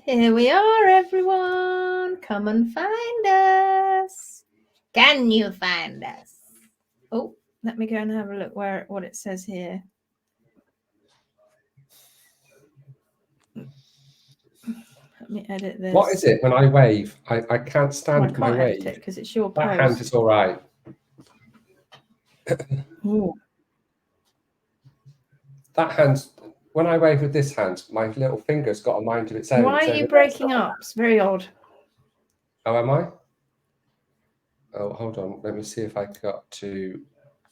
Here we are, everyone. Come and find us. Can you find us? Oh, let me go and have a look what it says here. Let me edit this. What is it when I wave? I can't stand my wave. Because it's your that post. hand is all right. That hand's, when I wave with this hand, my little finger's got a mind of its own. Why are you breaking up? It's very odd. Oh, am I? Oh, hold on. Let me see if I got to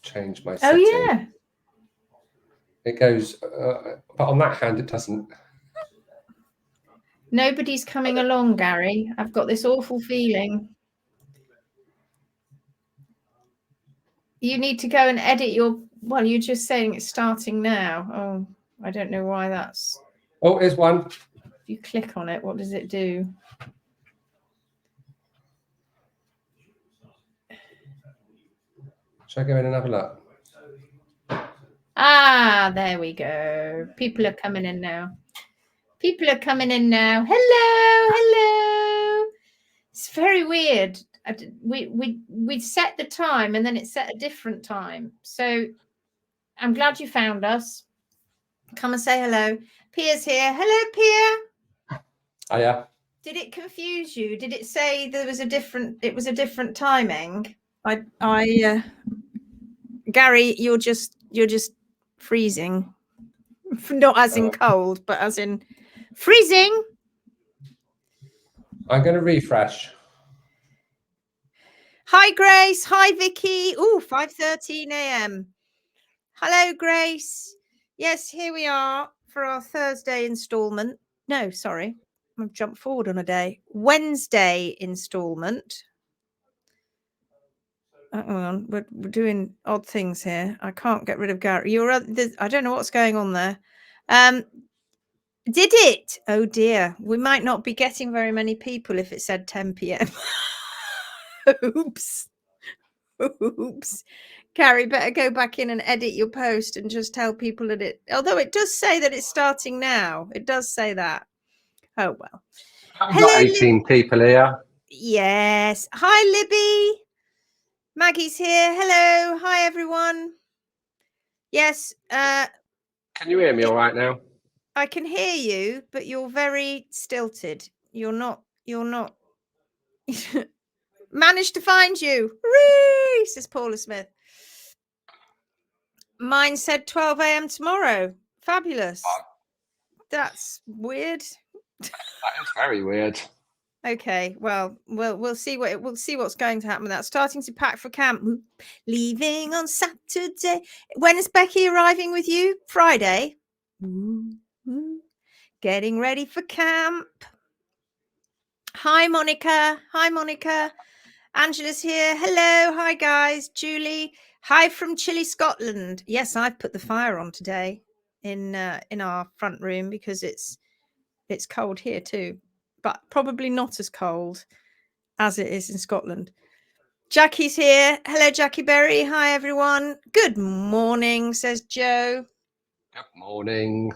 change my setting. Oh, yeah. It goes, but on that hand, it doesn't. Nobody's coming along, Gary. I've got this awful feeling. You need to go and edit your... Well, you're just saying it's starting now. Oh, I don't know why that's... Oh, here's one. If you click on it, what does it do? Should I go in and have a look? Ah, there we go. People are coming in now. People are coming in now. Hello, hello. It's very weird. We set the time and then it set a different time. So I'm glad you found us. Come and say hello. Pia's here. Hello, Pia. Hiya. Did it confuse you? Did it say there was a different? It was a different timing. Gary, you're just freezing. Not as in cold, but as in freezing. I'm going to refresh. Hi, Grace. Hi, Vicky. Oh, 5:13 a.m. Hello, Grace. Yes, here we are for our Thursday installment. No, sorry. I've jumped forward on a day. Wednesday installment. Hang on. We're doing odd things here. I can't get rid of Gary. I don't know what's going on there. Did it? Oh, dear. We might not be getting very many people if it said 10 p.m. Oops. Oops. Gary, better go back in and edit your post and just tell people that it... Although it does say that it's starting now. It does say that. Oh, well. I've got 18 people here. Yes. Hi, Libby. Maggie's here. Hello. Hi, everyone. Yes. Can you hear me all right now? I can hear you, but you're very stilted. You're not managed to find you. Hooray, says Paula Smith. Mine said 12 a.m. tomorrow. Fabulous. That's weird. That is very weird. Okay, well, we'll see what's going to happen with that. Starting to pack for camp. Leaving on Saturday. When is Becky arriving with you? Friday. Getting ready for camp. Hi, Monica. Hi, Monica. Angela's here. Hello. Hi, guys. Julie. Hi from chilly Scotland. Yes, I've put the fire on today in our front room because it's cold here too, but probably not as cold as it is in Scotland. Jackie's here. Hello, Jackie Berry. Hi, everyone. Good morning, says Joe. Good morning.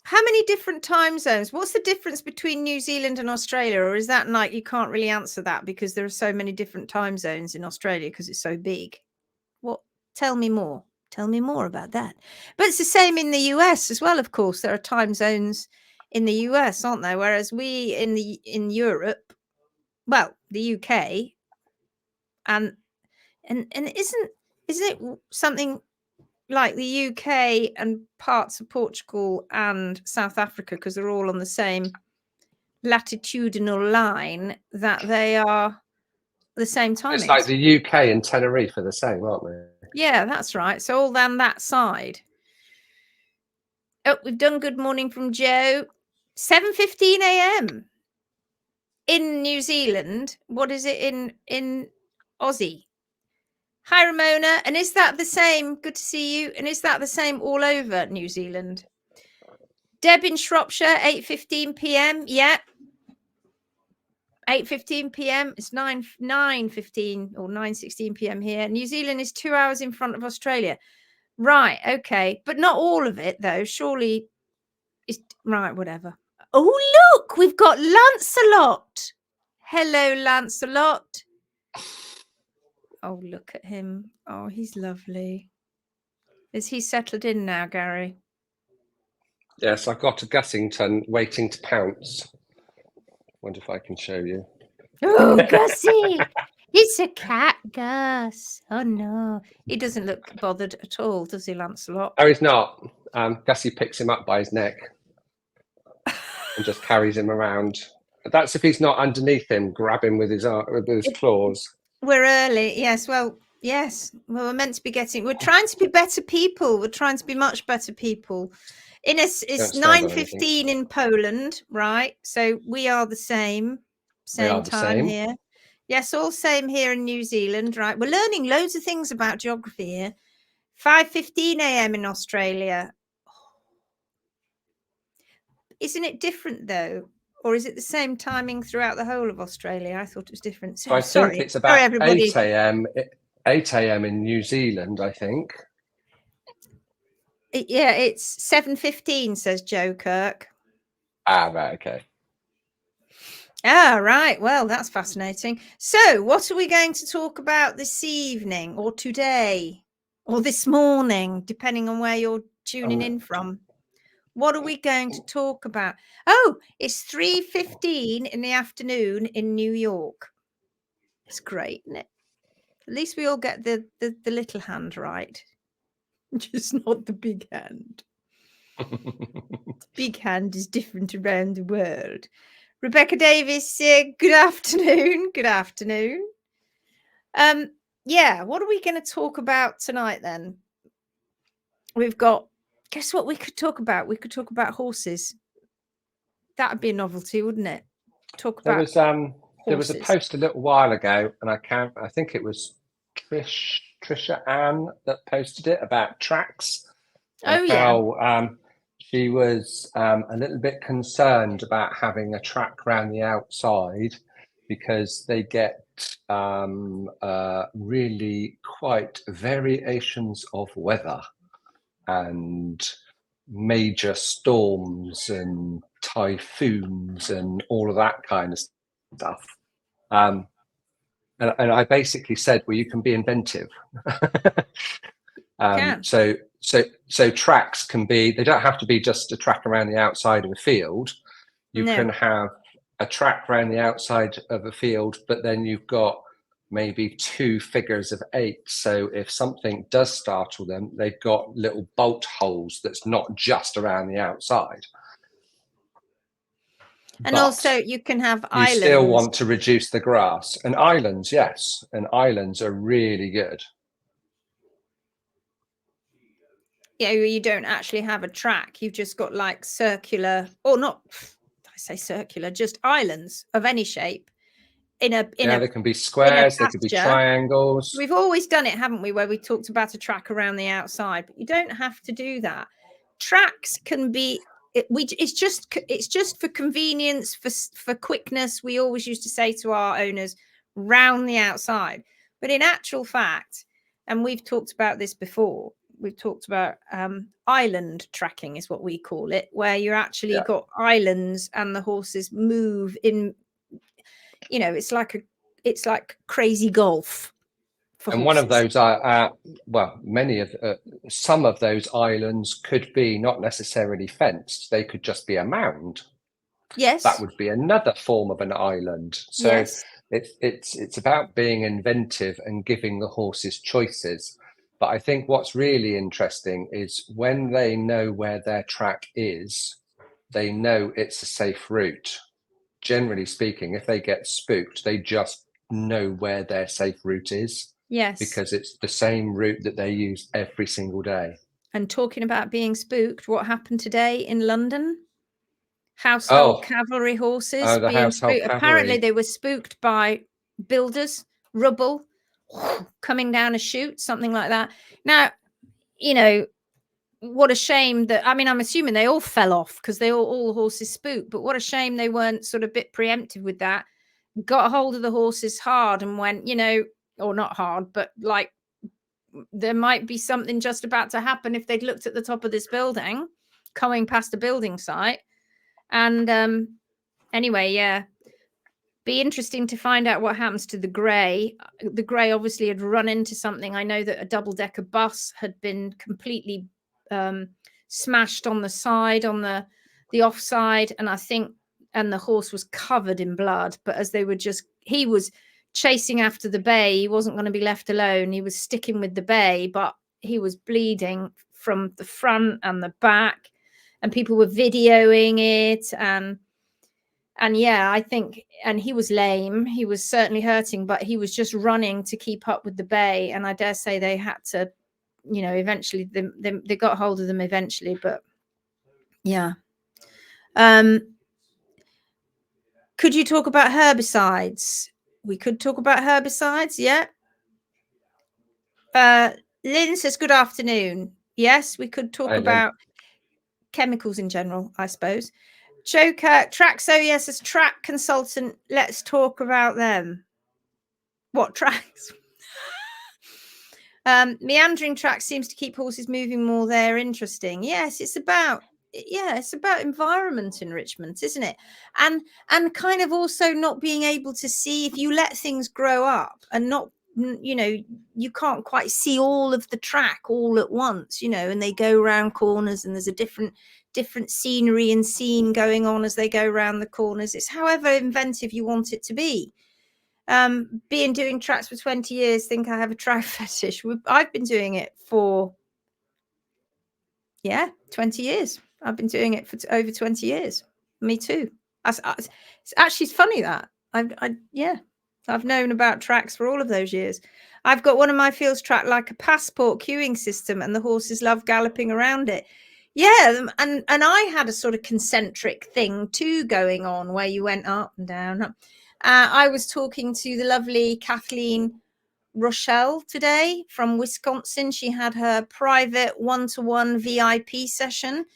How many different time zones? What's the difference between New Zealand and Australia? Or is that like you can't really answer that because there are so many different time zones in Australia because it's so big? What? Tell me more. Tell me more about that. But it's the same in the US as well, of course. There are time zones in the US, aren't there? Whereas we in Europe, well, the UK, and isn't it something like the UK and parts of Portugal and South Africa, because they're all on the same latitudinal line, that they are the same time? It's like the UK and Tenerife are the same, aren't they? Yeah, that's right. So all down that side. Oh, we've done good morning from Joe. 7:15 a.m. in New Zealand. What is it in Aussie? Hi, Ramona. And is that the same? Good to see you. And is that the same all over New Zealand? Deb in Shropshire, 8:15 p.m. Yeah. 8:15 p.m. It's 9:15 or 9:16 p.m. here. New Zealand is 2 hours in front of Australia. Right, okay. But not all of it, though. Surely it's right, whatever. Oh, look, we've got Lancelot. Hello, Lancelot. Oh, look at him. Oh, he's lovely. Is he settled in now, Gary? Yes, I've got a Gussington waiting to pounce. Wonder if I can show you. Oh, Gussie. It's a cat, Gus. Oh, no. He doesn't look bothered at all, does he, Lancelot? Oh, he's not. Gussie picks him up by his neck and just carries him around. That's if he's not underneath him, grab him with his claws. We're early. Yes. Well, yes. Well, we're meant to be we're trying to be better people. We're trying to be much better people. It's 9:15 in Poland, right? So we are the same time here. Yes, all same here in New Zealand, right? We're learning loads of things about geography here. 5:15 a.m. in Australia. Isn't it different though? Or is it the same timing throughout the whole of Australia? I thought it was different. So I think it's about 8 a.m. 8 a.m. in New Zealand, I think. Yeah, it's 7:15, says Joe Kirk. Ah, right, okay. Ah, right. Well, that's fascinating. So, what are we going to talk about this evening or today or this morning, depending on where you're tuning in from? What are we going to talk about? Oh, it's 3:15 in the afternoon in New York. It's great, isn't it? At least we all get the little hand right, just not the big hand. Big hand is different around the world. Rebecca Davis, good afternoon. Good afternoon. Yeah, what are we going to talk about tonight then? We've got, guess what we could talk about? We could talk about horses. That would be a novelty, wouldn't it? Talk about there was a post a little while ago, and I think it was Trisha Ann that posted it about tracks. Oh, how she was a little bit concerned about having a track around the outside because they get really quite variations of weather and major storms and typhoons and all of that kind of stuff. And I basically said, well, you can be inventive. So tracks can be, they don't have to be just a track around the outside of a field. You can have a track around the outside of a field, but then you've got maybe 2 figures of 8. So if something does startle them, they've got little bolt holes that's not just around the outside. And also you can have islands. You still want to reduce the grass. And islands, yes. And islands are really good. Yeah, you don't actually have a track. You've just got like circular, or not, I say circular, just islands of any shape. They can be squares, they could be triangles. We've always done it, haven't we, where we talked about a track around the outside, but you don't have to do that. Tracks can be, it's just for convenience, for quickness. We always used to say to our owners, round the outside. But in actual fact, and we've talked about this before, we've talked about island tracking is what we call it, where you're actually got islands and the horses move in. You know, it's like crazy golf. And horses. One of those are, some of those islands could be not necessarily fenced. They could just be a mound. Yes. That would be another form of an island. So yes. It's about being inventive and giving the horses choices. But I think what's really interesting is when they know where their track is, they know it's a safe route. Generally speaking, if they get spooked, they just know where their safe route is. Yes. Because it's the same route that they use every single day. And talking about being spooked, what happened today in London? Household cavalry horses being spooked. Apparently they were spooked by builders, rubble coming down a chute, something like that. Now, you know, what a shame that, I mean, I'm assuming they all fell off because all the horses spooked, but what a shame they weren't sort of a bit preemptive with that. got hold of the horses hard and went, you know, or not hard, but like there might be something just about to happen if they'd looked at the top of this building, coming past a building site. And anyway, yeah, be interesting to find out what happens to the grey. The grey obviously had run into something. I know that a double-decker bus had been completely smashed on the side, on the offside, and I think, and the horse was covered in blood. But as they were he was chasing after the bay, he wasn't going to be left alone. He was sticking with the bay, but he was bleeding from the front and the back, and people were videoing it. And yeah, I think, and he was lame. He was certainly hurting, but he was just running to keep up with the bay. And I dare say they had to, you know, eventually they got hold of them eventually. But yeah. Could you talk about herbicides? We could talk about herbicides. Yeah. Lynn says, good afternoon. Yes, we could talk about chemicals in general, I suppose. Joe Kirk, Traxo, yes, as track consultant, let's talk about them. What tracks? Meandering tracks seems to keep horses moving more. They're interesting. Yes, it's about environment enrichment, isn't it? And kind of also not being able to see, if you let things grow up and not, you know, you can't quite see all of the track all at once, you know, and they go around corners and there's a different scenery and scene going on as they go around the corners. It's however inventive you want it to be. Being doing tracks for 20 years, think I have a track fetish. I've been doing it for 20 years. I've been doing it for over 20 years. Me too. It's funny that I've known about tracks for all of those years. I've got one of my fields tracked like a passport queuing system, and the horses love galloping around it. Yeah, and I had a sort of concentric thing too going on, where you went up and down. I was talking to the lovely Kathleen Rochelle today from Wisconsin. She had her private one-to-one VIP session,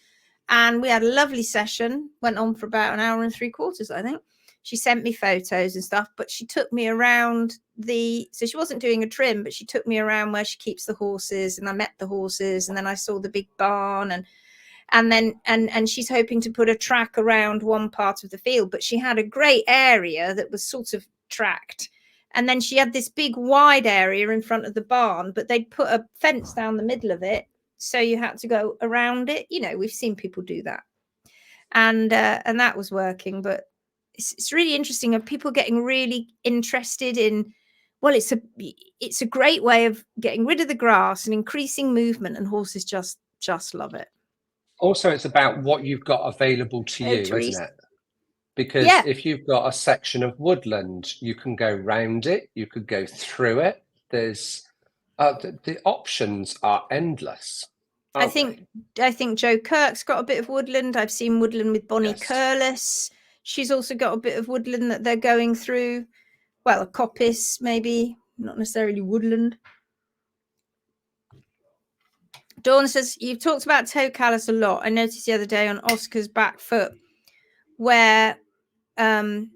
and we had a lovely session. Went on for about an hour and 3/4, I think. She sent me photos and stuff, but she took me around so she wasn't doing a trim, but she took me around where she keeps the horses, and I met the horses, and then I saw the big barn, and then she's hoping to put a track around one part of the field, but she had a great area that was sort of tracked. And then she had this big wide area in front of the barn, but they'd put a fence down the middle of it. So you had to go around it. You know, we've seen people do that. And that was working, but it's really interesting. Are people getting really interested in, well, it's a great way of getting rid of the grass and increasing movement, and horses just love it. Also, it's about what you've got available to you, isn't it? Because if you've got a section of woodland, you can go round it, you could go through it. There's the options are endless. I think Joe Kirk's got a bit of woodland. I've seen woodland with Bonnie Curlis. She's also got a bit of woodland that they're going through. Well, a coppice, maybe, not necessarily woodland. Dawn says, you've talked about toe callus a lot. I noticed the other day on Oscar's back foot where a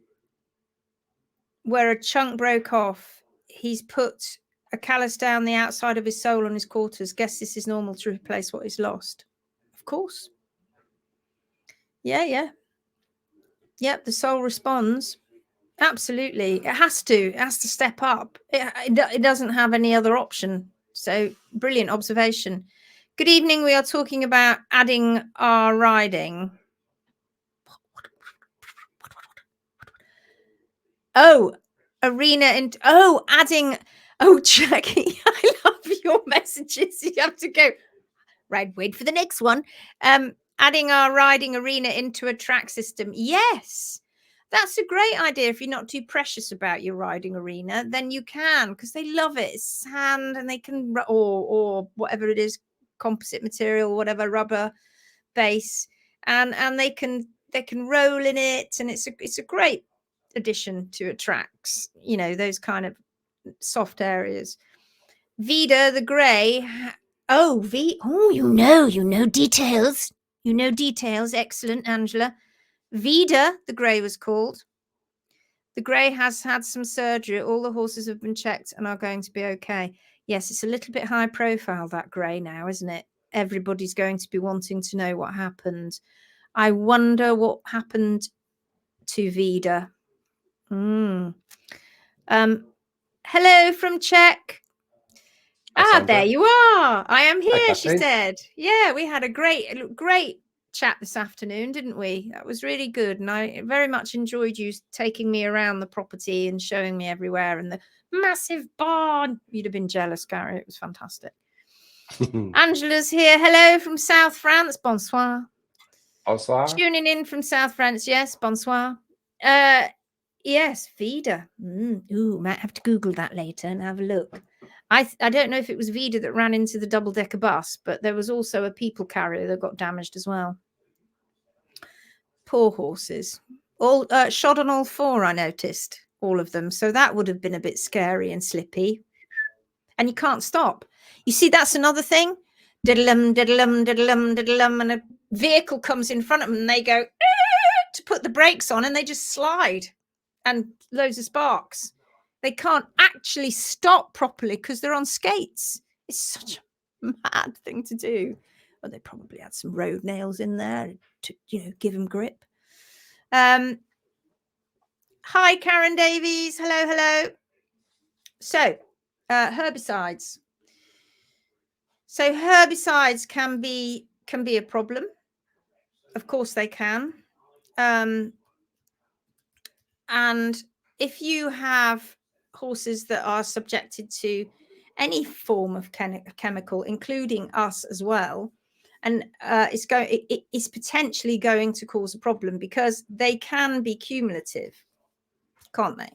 chunk broke off. He's put a callus down the outside of his sole on his quarters. Guess this is normal to replace what is lost. Of course. Yeah. Yep, the sole responds. Absolutely. It has to step up. It doesn't have any other option. So brilliant observation. Good evening. We are talking about adding our riding. Oh, arena and adding. Oh, Jackie, I love your messages. You have to go. Right, wait for the next one. Adding our riding arena into a track system. Yes, that's a great idea. If you're not too precious about your riding arena, then you can, because they love it. It's sand, and they can, or whatever it is, composite material, whatever, rubber base, and they can roll in it, and it's a great addition to a tracks. You know, those kind of soft areas. Vida the grey. You know details. You know details. Excellent, Angela. Vida the grey was called. The grey has had some surgery. All the horses have been checked and are going to be okay. Yes, it's a little bit high profile, that grey now, isn't it? Everybody's going to be wanting to know what happened. I wonder what happened to Vida. Hello from Czech. There you are. I am here, she said. Yeah, we had a great chat this afternoon, didn't we? That was really good. And I very much enjoyed you taking me around the property and showing me everywhere and the massive barn. You'd have been jealous, Gary. It was fantastic. Angela's here. Hello from South France. Bonsoir. Bonsoir. Tuning in from South France. Yes, bonsoir. Yes, Vida. Ooh, might have to Google that later and have a look. I don't know if it was Vida that ran into the double-decker bus, but there was also a people carrier that got damaged as well. Poor horses. All shod on all four, I noticed. All of them. So that would have been a bit scary and slippy. And you can't stop. You see, that's another thing. Diddle-um, diddle-um, diddle-um, diddle-um, and a vehicle comes in front of them and they go to put the brakes on and they just slide. And loads of sparks. They can't actually stop properly because they're on skates. It's such a mad thing to do. Well, they probably had some road nails in there to, give them grip. Hi, Karen Davies. Hello. So, herbicides. So herbicides can be a problem. Of course they can. And if you have horses that are subjected to any form of chemical, including us as well, and it is potentially going to cause a problem because they can be cumulative, can't they,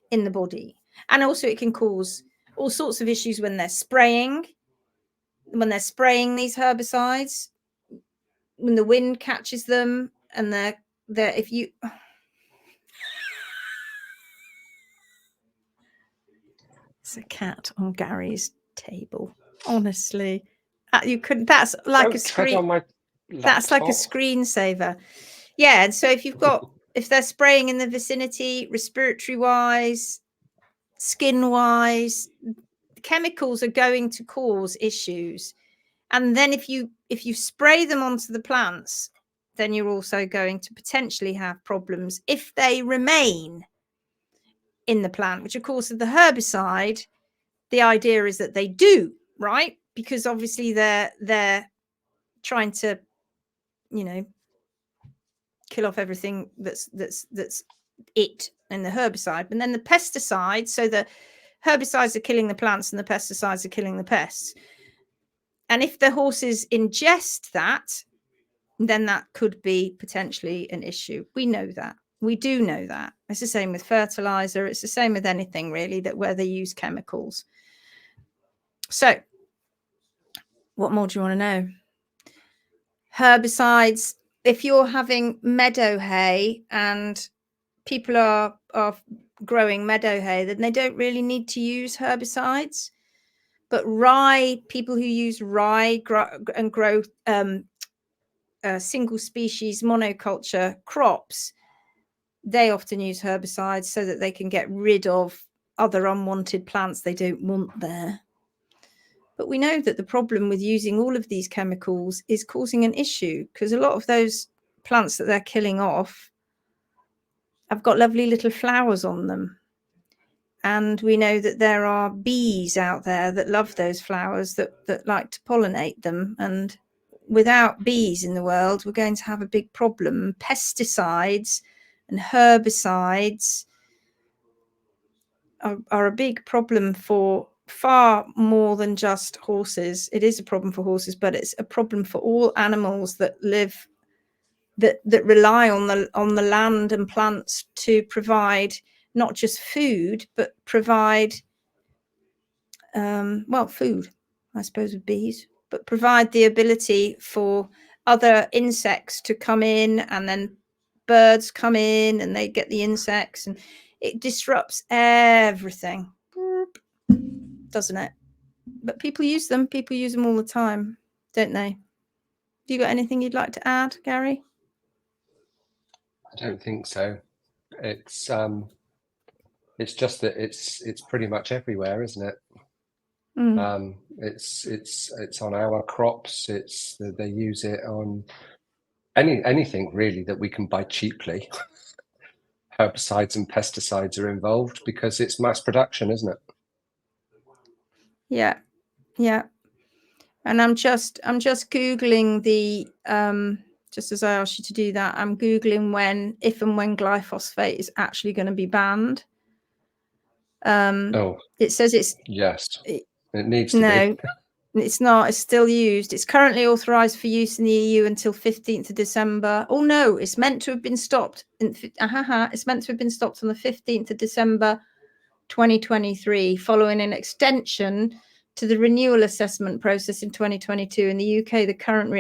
in the body? And also it can cause all sorts of issues when they're spraying these herbicides, when the wind catches them, and if you It's a cat on Gary's table. Honestly, you couldn't. That's like a screen. That's like a screensaver. Yeah. And so if they're spraying in the vicinity, respiratory wise, skin wise, chemicals are going to cause issues. And then if you spray them onto the plants, then you're also going to potentially have problems if they remain in the plant, which of course of the herbicide, the idea is that they do, right? Because obviously they're trying to, kill off everything that's it in the herbicide. And then the pesticides, so the herbicides are killing the plants and the pesticides are killing the pests. And if the horses ingest that, then that could be potentially an issue. We know that. We do know that. It's the same with fertilizer. It's the same with anything really where they use chemicals. So what more do you want to know? Herbicides, if you're having meadow hay and people are growing meadow hay, then they don't really need to use herbicides. But rye, people who use rye and grow single species monoculture crops, they often use herbicides so that they can get rid of other unwanted plants they don't want there. But we know that the problem with using all of these chemicals is causing an issue because a lot of those plants that they're killing off have got lovely little flowers on them. And we know that there are bees out there that love those flowers, that like to pollinate them. And without bees in the world, we're going to have a big problem. Pesticides and herbicides are a big problem for far more than just horses. It is a problem for horses, but it's a problem for all animals that live, that rely on the land and plants to provide not just food, but provide food, I suppose, with bees, but provide the ability for other insects to come in, and then birds come in and they get the insects, and it disrupts everything, doesn't it? But people use them all the time, don't they? Have you got anything you'd like to add, Gary? I don't think so. It's just that it's pretty much everywhere, isn't it? It's on our crops. They use it on anything really that we can buy cheaply. Herbicides and pesticides are involved because it's mass production, isn't it? Yeah, yeah. And I'm just Googling the just as I asked you to do that, I'm Googling if and when glyphosate is actually going to be banned. It says it's it needs to no, be. It's not. It's still used. It's currently authorised for use in the EU until 15th of December. Oh no, it's meant to have been stopped. It's meant to have been stopped on the 15th of December 2023, following an extension to the renewal assessment process in 2022. In the UK, the current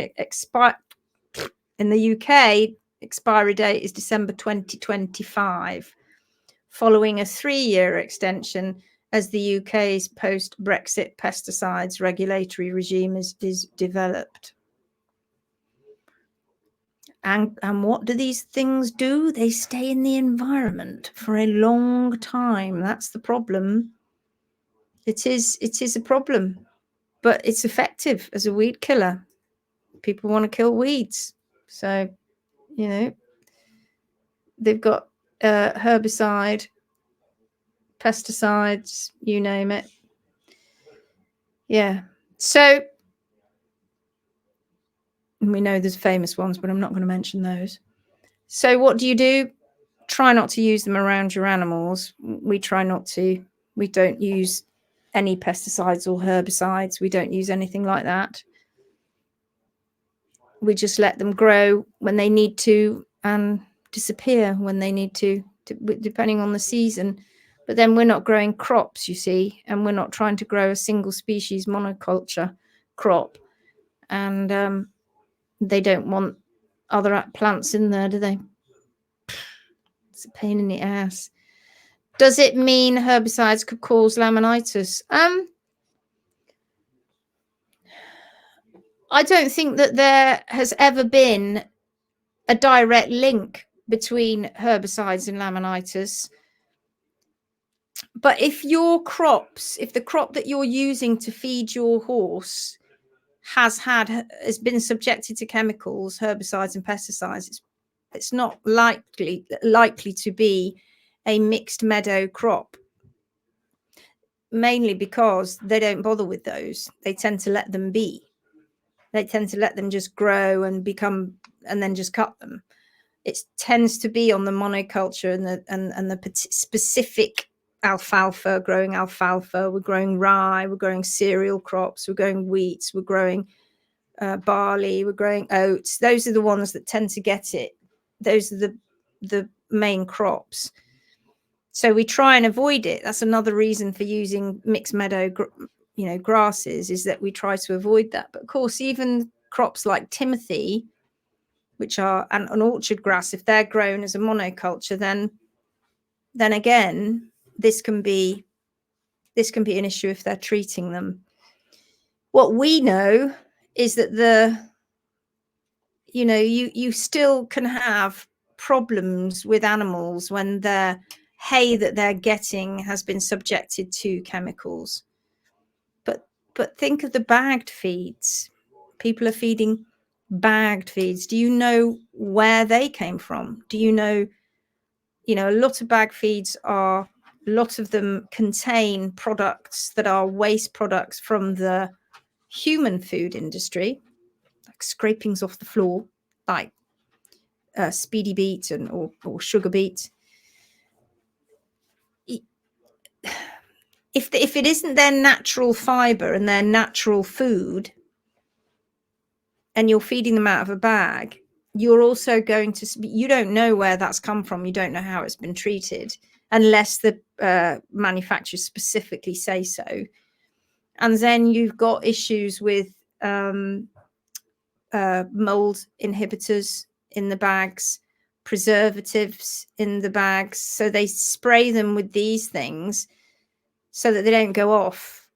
expiry date is December 2025, following a 3-year extension as the UK's post-Brexit pesticides regulatory regime is developed. And what do these things do? They stay in the environment for a long time. That's the problem. It is a problem, but it's effective as a weed killer. People want to kill weeds. So, you know, they've got herbicide, pesticides, you name it. Yeah. So we know there's famous ones, but I'm not going to mention those. So what do? Try not to use them around your animals. We try not to. We don't use any pesticides or herbicides. We don't use anything like that. We just let them grow when they need to and disappear when they need to, depending on the season. But then we're not growing crops, you see, and we're not trying to grow a single species monoculture crop. And they don't want other plants in there, do they? It's a pain in the ass. Does it mean herbicides could cause laminitis? I don't think that there has ever been a direct link between herbicides and laminitis. But if the crop that you're using to feed your horse has been subjected to chemicals, herbicides and pesticides, it's not likely to be a mixed meadow crop, mainly because they don't bother with those. They tend to let them be. They tend to let them just grow and become, and then just cut them. It tends to be on the monoculture and the specific alfalfa, growing alfalfa. We're growing rye, we're growing cereal crops, we're growing wheats, we're growing barley, we're growing oats. Those are the ones that tend to get it. Those are the main crops. So we try and avoid it. That's another reason for using mixed meadow, grasses, is that we try to avoid that. But of course, even crops like timothy, which are an orchard grass, if they're grown as a monoculture, then again, this can be an issue if they're treating them. What we know is that you still can have problems with animals when their hay that they're getting has been subjected to chemicals. But think of the bagged feeds. People are feeding bagged feeds. Do you know where they came from? Do you know, a lot of bag feeds a lot of them contain products that are waste products from the human food industry, like scrapings off the floor, like speedy beet or sugar beet. If it isn't their natural fiber and their natural food, and you're feeding them out of a bag, you're also going to, you don't know where that's come from. You don't know how it's been treated unless the manufacturers specifically say so. And then you've got issues with mold inhibitors in the bags, preservatives in the bags. So they spray them with these things so that they don't go off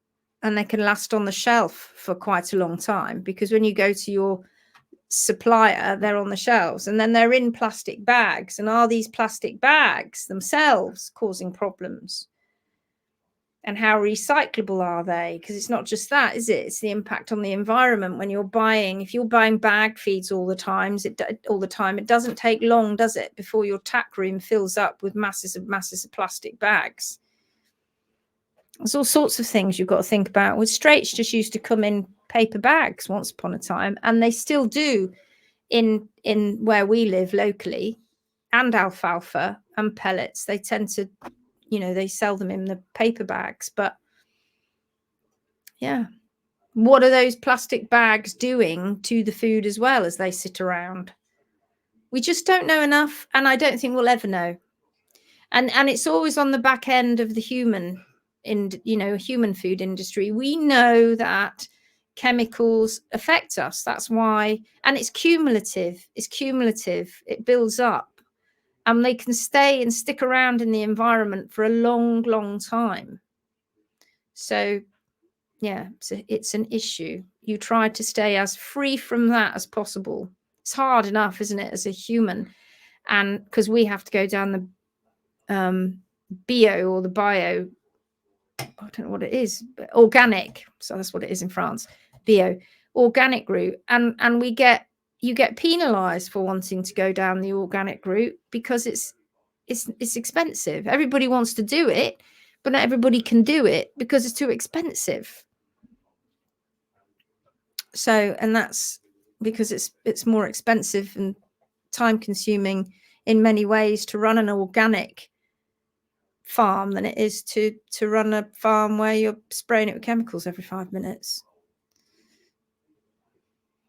and they can last on the shelf for quite a long time. Because when you go to supplier, they're on the shelves, and then they're in plastic bags. And are these plastic bags themselves causing problems? And how recyclable are they? Because it's not just that, is it? It's the impact on the environment when you're buying. If you're buying bag feeds all the time, it doesn't take long, does it, before your tack room fills up with masses of plastic bags. There's all sorts of things you've got to think about. With straights just used to come in paper bags once upon a time, and they still do in where we live locally, and alfalfa and pellets. They tend to, they sell them in the paper bags. But yeah, what are those plastic bags doing to the food as well as they sit around? We just don't know enough, and I don't think we'll ever know. And it's always on the back end of the human food industry. We know that chemicals affect us. That's why, and it's cumulative. It builds up, and they can stay and stick around in the environment for a long, long time. So yeah, it's an issue. You try to stay as free from that as possible. It's hard enough, isn't it, as a human? And because we have to go down the bio or the bio, I don't know what it is, but organic. So that's what it is in France, bio, organic route. And you get penalized for wanting to go down the organic route because it's expensive. Everybody wants to do it, but not everybody can do it because it's too expensive. So, and that's because it's more expensive and time consuming in many ways to run an organic farm than it is to run a farm where you're spraying it with chemicals every 5 minutes,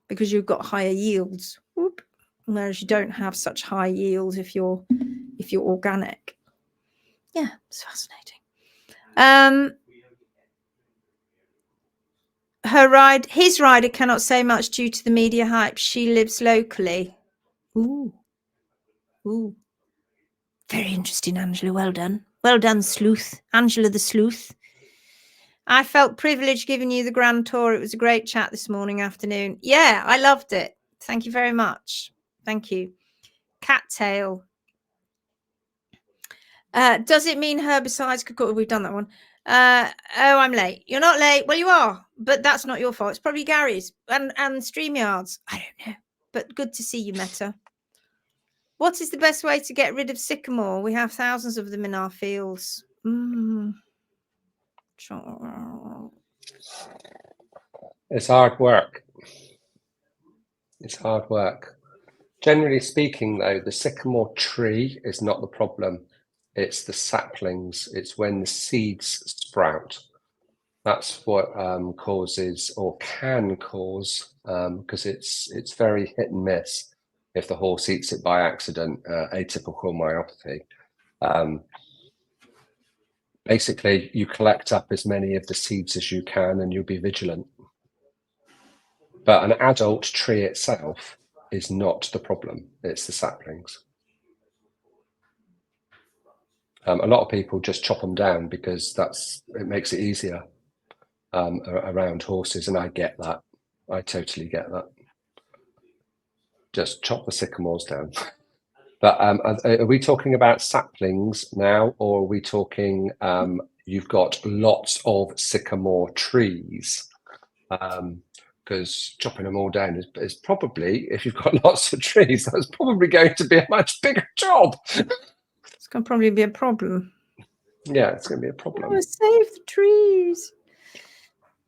because you've got higher yields. Whoop. Whereas you don't have such high yields if you're organic. Yeah, it's fascinating. His rider cannot say much due to the media hype. She lives locally. Ooh. Very interesting, Angela. Well done. Well done, sleuth. Angela the sleuth. I felt privileged giving you the grand tour. It was a great chat this afternoon. Yeah, I loved it. Thank you very much. Thank you. Cattail. Does it mean herbicides could go? We've done that one. Oh, I'm late. You're not late. Well, you are, but that's not your fault. It's probably Gary's and StreamYard's. I don't know, but good to see you, Meta. What is the best way to get rid of sycamore? We have thousands of them in our fields. It's hard work. Generally speaking, though, the sycamore tree is not the problem. It's the saplings. It's when the seeds sprout. That's what causes or can cause, because it's very hit and miss. If the horse eats it by accident, atypical myopathy. Basically, you collect up as many of the seeds as you can and you'll be vigilant. But an adult tree itself is not the problem. It's the saplings. A lot of people just chop them down because it makes it easier around horses, and I get that. I totally get that. Just chop the sycamores down. But are we talking about saplings now, or are we talking you've got lots of sycamore trees? Because chopping them all down is probably, if you've got lots of trees, that's probably going to be a much bigger job. It's going to probably be a problem. Yeah, it's going to be a problem. Oh, save the trees.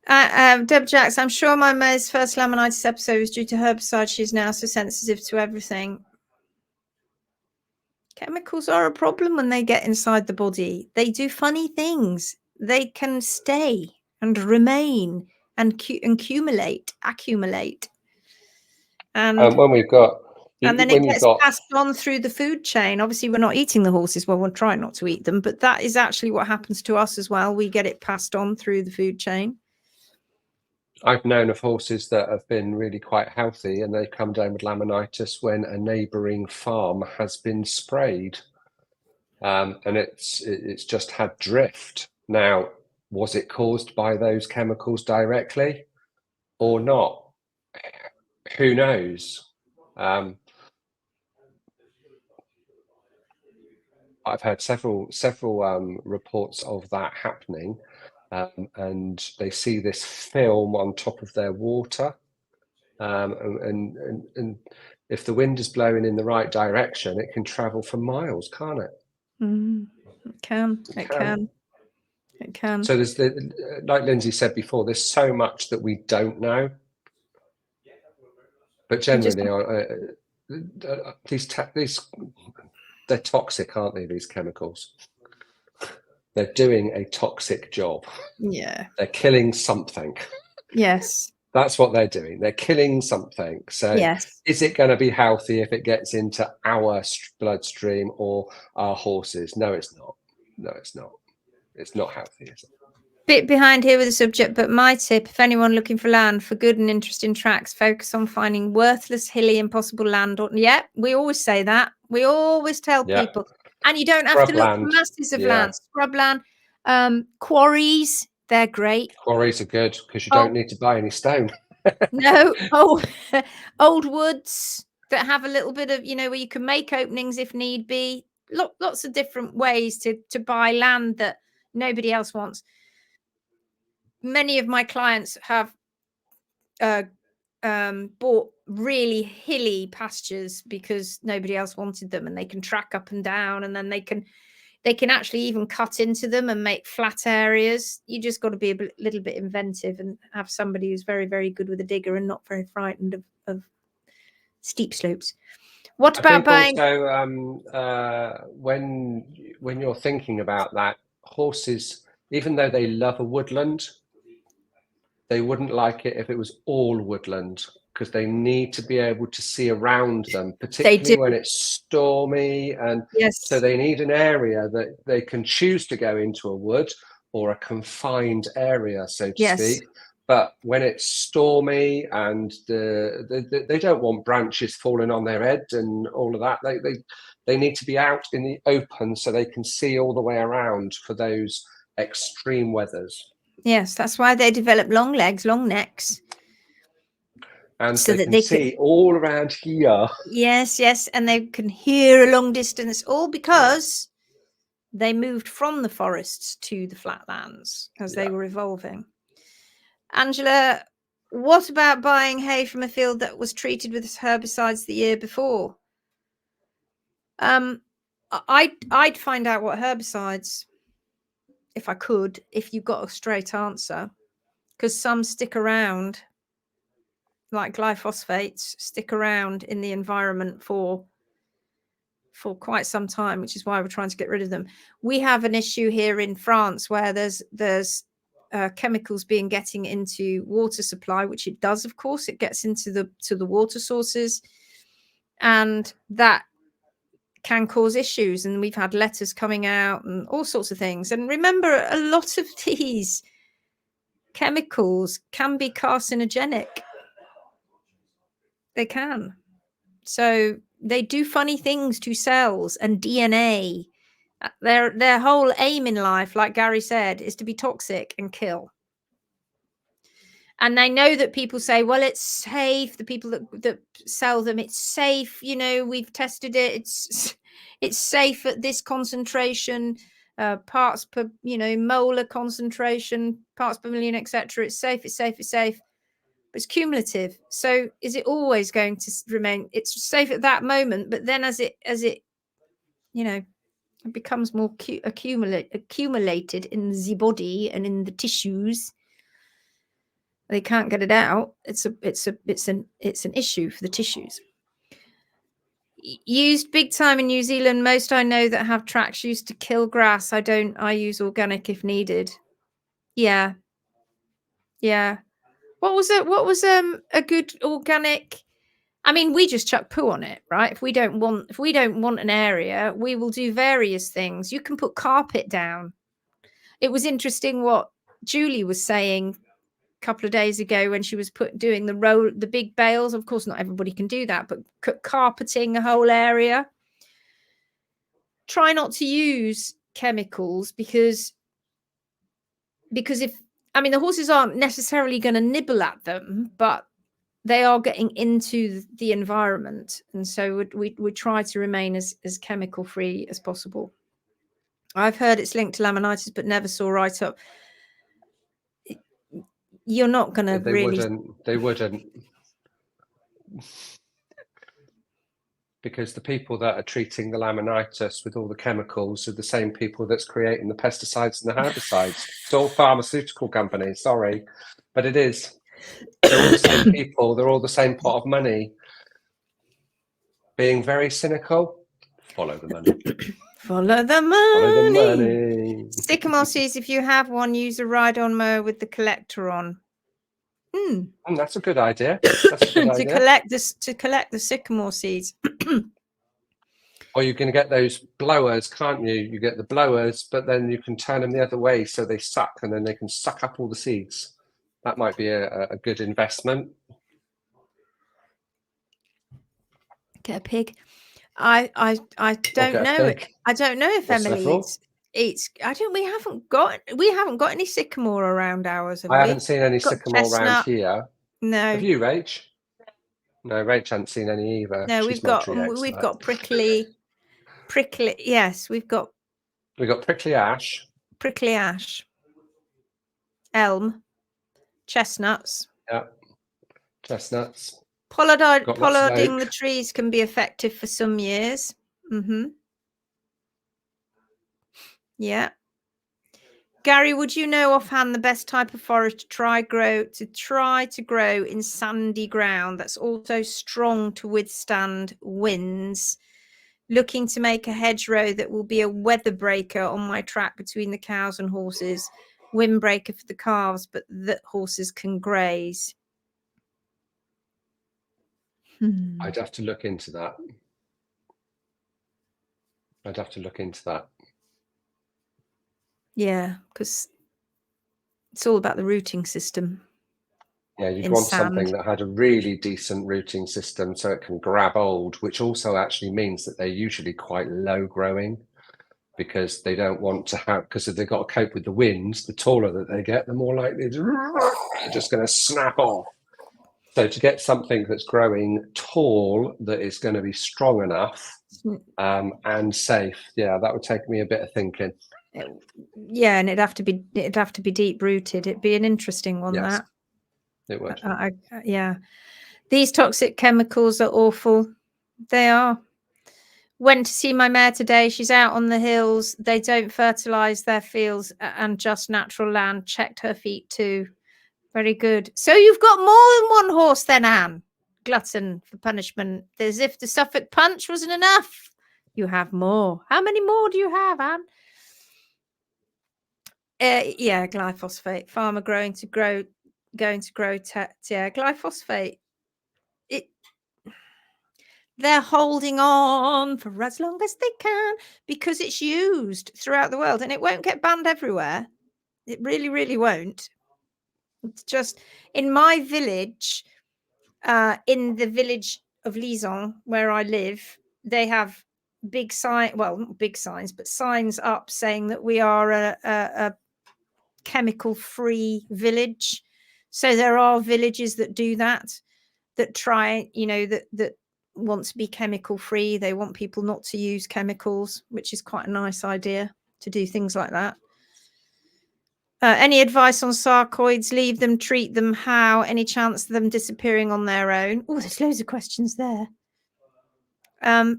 Deb Jacks, I'm sure my mare's first laminitis episode was due to herbicide. She's now so sensitive to everything. Chemicals are a problem when they get inside the body. They do funny things. They can stay and remain and accumulate. And when we've got, and then it gets passed on through the food chain. Obviously, we're not eating the horses. Well, we'll try not to eat them, but that is actually what happens to us as well. We get it passed on through the food chain. I've known of horses that have been really quite healthy and they come down with laminitis when a neighbouring farm has been sprayed, and it's just had drift. Now, was it caused by those chemicals directly or not? who knows? I've heard several reports of that happening, and they see this film on top of their water, and if the wind is blowing in the right direction, it can travel for miles, can't it? It can. It can. So there's like Lindsay said before, there's so much that we don't know. But generally, these they're toxic, aren't they? These chemicals. They're doing a toxic job. Yeah. They're killing something. Yes. That's what they're doing. They're killing something. So yes. Is it going to be healthy if it gets into our bloodstream or our horses? No, it's not. No, it's not. It's not healthy, is it? Bit behind here with the subject, but my tip, if anyone looking for land for good and interesting tracks, focus on finding worthless, hilly, impossible land. We always say that. We always tell people. And you don't have to look for masses of land. Scrubland, quarries, they're great. Quarries are good because you don't need to buy any stone. No, old woods that have a little bit of, where you can make openings if need be. Lots of different ways to buy land that nobody else wants. Many of my clients have bought really hilly pastures because nobody else wanted them, and they can track up and down, and then they can actually even cut into them and make flat areas. You just got to be a little bit inventive and have somebody who's very, very good with a digger and not very frightened of steep slopes. What about buying? Also, when you're thinking about that, horses, even though they love a woodland, they wouldn't like it if it was all woodland, because they need to be able to see around them, particularly when it's stormy. And so they need an area that they can choose to go into a wood or a confined area, so to speak. But when it's stormy and they don't want branches falling on their head and all of that, they need to be out in the open so they can see all the way around for those extreme weathers. Yes, that's why they develop long legs, long necks. And so they can see all around here. Yes, and they can hear a long distance, all because they moved from the forests to the flatlands as they were evolving. Angela, what about buying hay from a field that was treated with herbicides the year before? I'd find out what herbicides, if I could, if you got a straight answer, because some stick around, like glyphosates, stick around in the environment for quite some time, which is why we're trying to get rid of them. We have an issue here in France where there's chemicals getting into water supply, which it does, of course. It gets into the water sources, and that can cause issues. And we've had letters coming out and all sorts of things. And remember, a lot of these chemicals can be carcinogenic. They can. So they do funny things to cells and DNA. Their whole aim in life, like Gary said, is to be toxic and kill. And they know that people say, well, it's safe. The people that sell them, it's safe. We've tested it. It's safe at this concentration, parts per, molar concentration, parts per million, etc. It's safe. It's safe. It's safe. But it's cumulative. So is it always going to remain? It's safe at that moment, but then as it it becomes more accumulated in the body and in the tissues, they can't get it out. It's an issue for the tissues. Used big time in New Zealand. Most I know that have tracks used to kill grass. I use organic if needed. Yeah. What was a good organic? I mean, we just chuck poo on it, right? If we don't want an area, we will do various things. You can put carpet down. It was interesting what Julie was saying a couple of days ago when she was doing the big bales. Of course, not everybody can do that, but carpeting a whole area. Try not to use chemicals because the horses aren't necessarily going to nibble at them, but they are getting into the environment, and so we try to remain as chemical free as possible. I've heard it's linked to laminitis, but never saw right up. You're not going to really. They wouldn't. Because the people that are treating the laminitis with all the chemicals are the same people that's creating the pesticides and the herbicides. It's all pharmaceutical companies, sorry, but it is. They're all the same people. They're all the same pot of money. Being very cynical, follow the money. Follow the money. Follow the money. Sycamore seeds, if you have one, use a ride-on mower with the collector on. That's a good idea. That's a good idea. To collect the sycamore seeds. Or you can get those blowers, can't you? You get the blowers, but then you can turn them the other way so they suck, and then they can suck up all the seeds. That might be a good investment. Get a pig. I don't know it. I don't know if Emily eats. We haven't got any sycamore around ours. I haven't seen any sycamore around here. No. Have you, Rach? No, Rach hasn't seen any either. No, we've got prickly. Yes, we've got prickly ash. Prickly ash. Elm. Chestnuts. Yeah. Chestnuts. Pollarding the trees can be effective for some years. Yeah. Gary, would you know offhand the best type of forest to try to grow in sandy ground that's also strong to withstand winds? Looking to make a hedgerow that will be a weather breaker on my track between the cows and horses, windbreaker for the calves, but that horses can graze. I'd have to look into that. Yeah, because it's all about the rooting system. Yeah, you'd want something that had a really decent rooting system so it can grab hold, which also actually means that they're usually quite low growing, because they don't want to have, because if they've got to cope with the winds, the taller that they get, the more likely they're just going to snap off. So to get something that's growing tall, that is going to be strong enough and safe, yeah, that would take me a bit of thinking. Yeah, and it'd have to be deep rooted. It'd be an interesting one. Yes, that it would. Yeah, these toxic chemicals are awful. They are. Went to see my mare today. She's out on the hills. They don't fertilize their fields and just natural land. Checked her feet too. Very good. So you've got more than one horse then, Anne? Glutton for punishment. As if the Suffolk punch wasn't enough. You have more. How many more do you have, Anne? Yeah, glyphosate. Farmer going to grow. Yeah, glyphosate. They're holding on for as long as they can because it's used throughout the world, and it won't get banned everywhere. It really, really won't. It's just in my village, in the village of Lison, where I live, they have big signs, well, not big signs, but signs up saying that we are a chemical-free village. So there are villages that do that try, that want to be chemical-free. They want people not to use chemicals, which is quite a nice idea to do things like that. Any advice on sarcoids? Leave them, treat them, how? Any chance of them disappearing on their own? Oh, there's loads of questions there.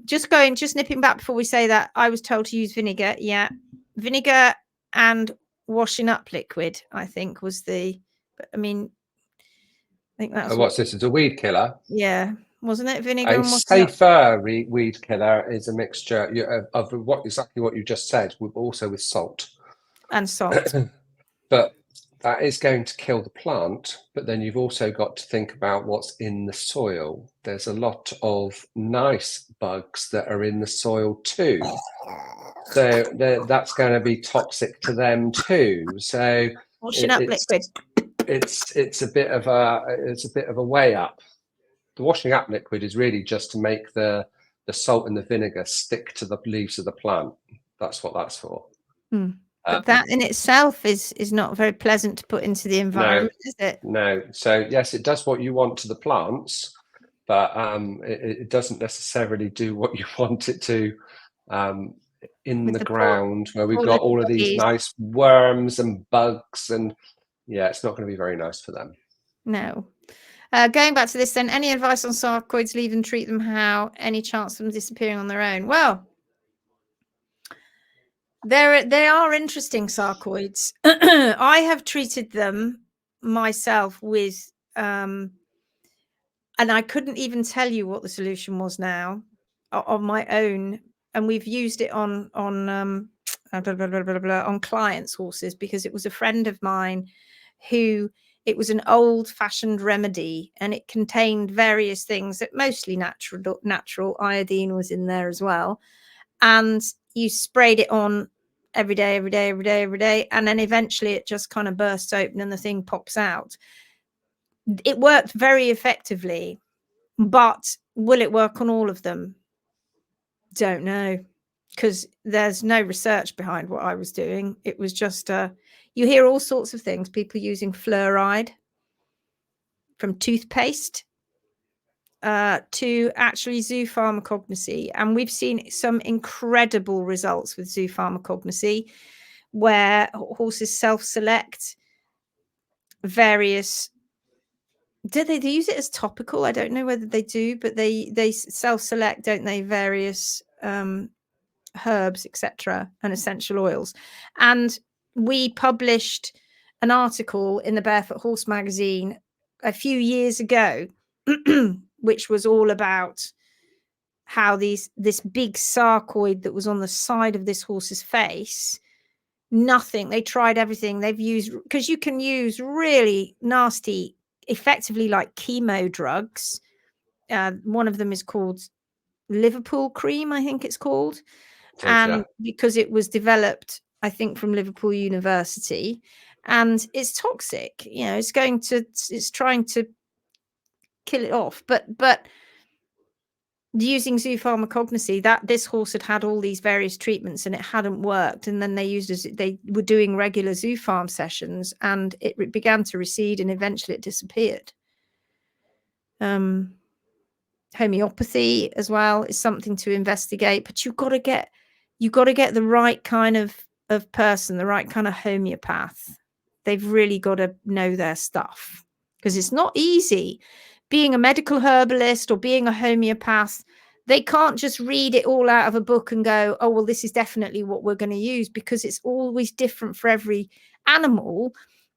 Just nipping back before we say that, I was told to use vinegar. Yeah, vinegar and washing up liquid, I think was the, but I mean, I think that's what's this? It's a weed killer. Yeah, wasn't it? Vinegar. A safer weed killer is a mixture of exactly what you just said, also with salt. And salt. But that is going to kill the plant. But then you've also got to think about what's in the soil. There's a lot of nice bugs that are in the soil too. So that's going to be toxic to them too. So washing up liquid. It's a bit of a way up. The washing up liquid is really just to make the salt and the vinegar stick to the leaves of the plant. That's what that's for. But that in itself is not very pleasant to put into the environment, is it? No. So yes, it does what you want to the plants, but it doesn't necessarily do what you want it to in the ground, where we've got all of these nice worms and bugs, and yeah, it's not going to be very nice for them. No. Going back to this then, any advice on sarcoids? Leave them, treat them how? Any chance of them disappearing on their own? Well, they are interesting, sarcoids. I have treated them myself with and I couldn't even tell you what the solution was now on my own, and we've used it on clients' horses, because it was a friend of mine who, it was an old-fashioned remedy, and it contained various things that mostly natural. Iodine was in there as well, and you sprayed it on every day, and then eventually it just kind of bursts open and the thing pops out. It worked very effectively, but will it work on all of them? Don't know, because there's no research behind what I was doing. It was just you hear all sorts of things, people using fluoride from toothpaste to actually Zoopharmacognosy, and we've seen some incredible results with Zoopharmacognosy, where horses self-select various. Do they use it as topical? I don't know whether they do, but they self-select, don't they, various herbs, etc., and essential oils. And we published an article in the Barefoot Horse magazine a few years ago, which was all about how this big sarcoid that was on the side of this horse's face, nothing, they tried everything. They've used, because you can use really nasty, effectively like chemo drugs. One of them is called Liverpool cream, I think it's called. And because it was developed, I think, from Liverpool University, and it's toxic, you know, it's trying to kill it off. But using Zoopharmacognosy, that this horse had all these various treatments and it hadn't worked, and then they were doing regular Zoopharm sessions, and it began to recede, and eventually it disappeared. Homeopathy as well is something to investigate, but you've got to get the right kind of person, the right kind of homeopath. They've really got to know their stuff, because it's not easy being a medical herbalist or being a homeopath. They can't just read it all out of a book and go, oh, well, this is definitely what we're going to use, because it's always different for every animal,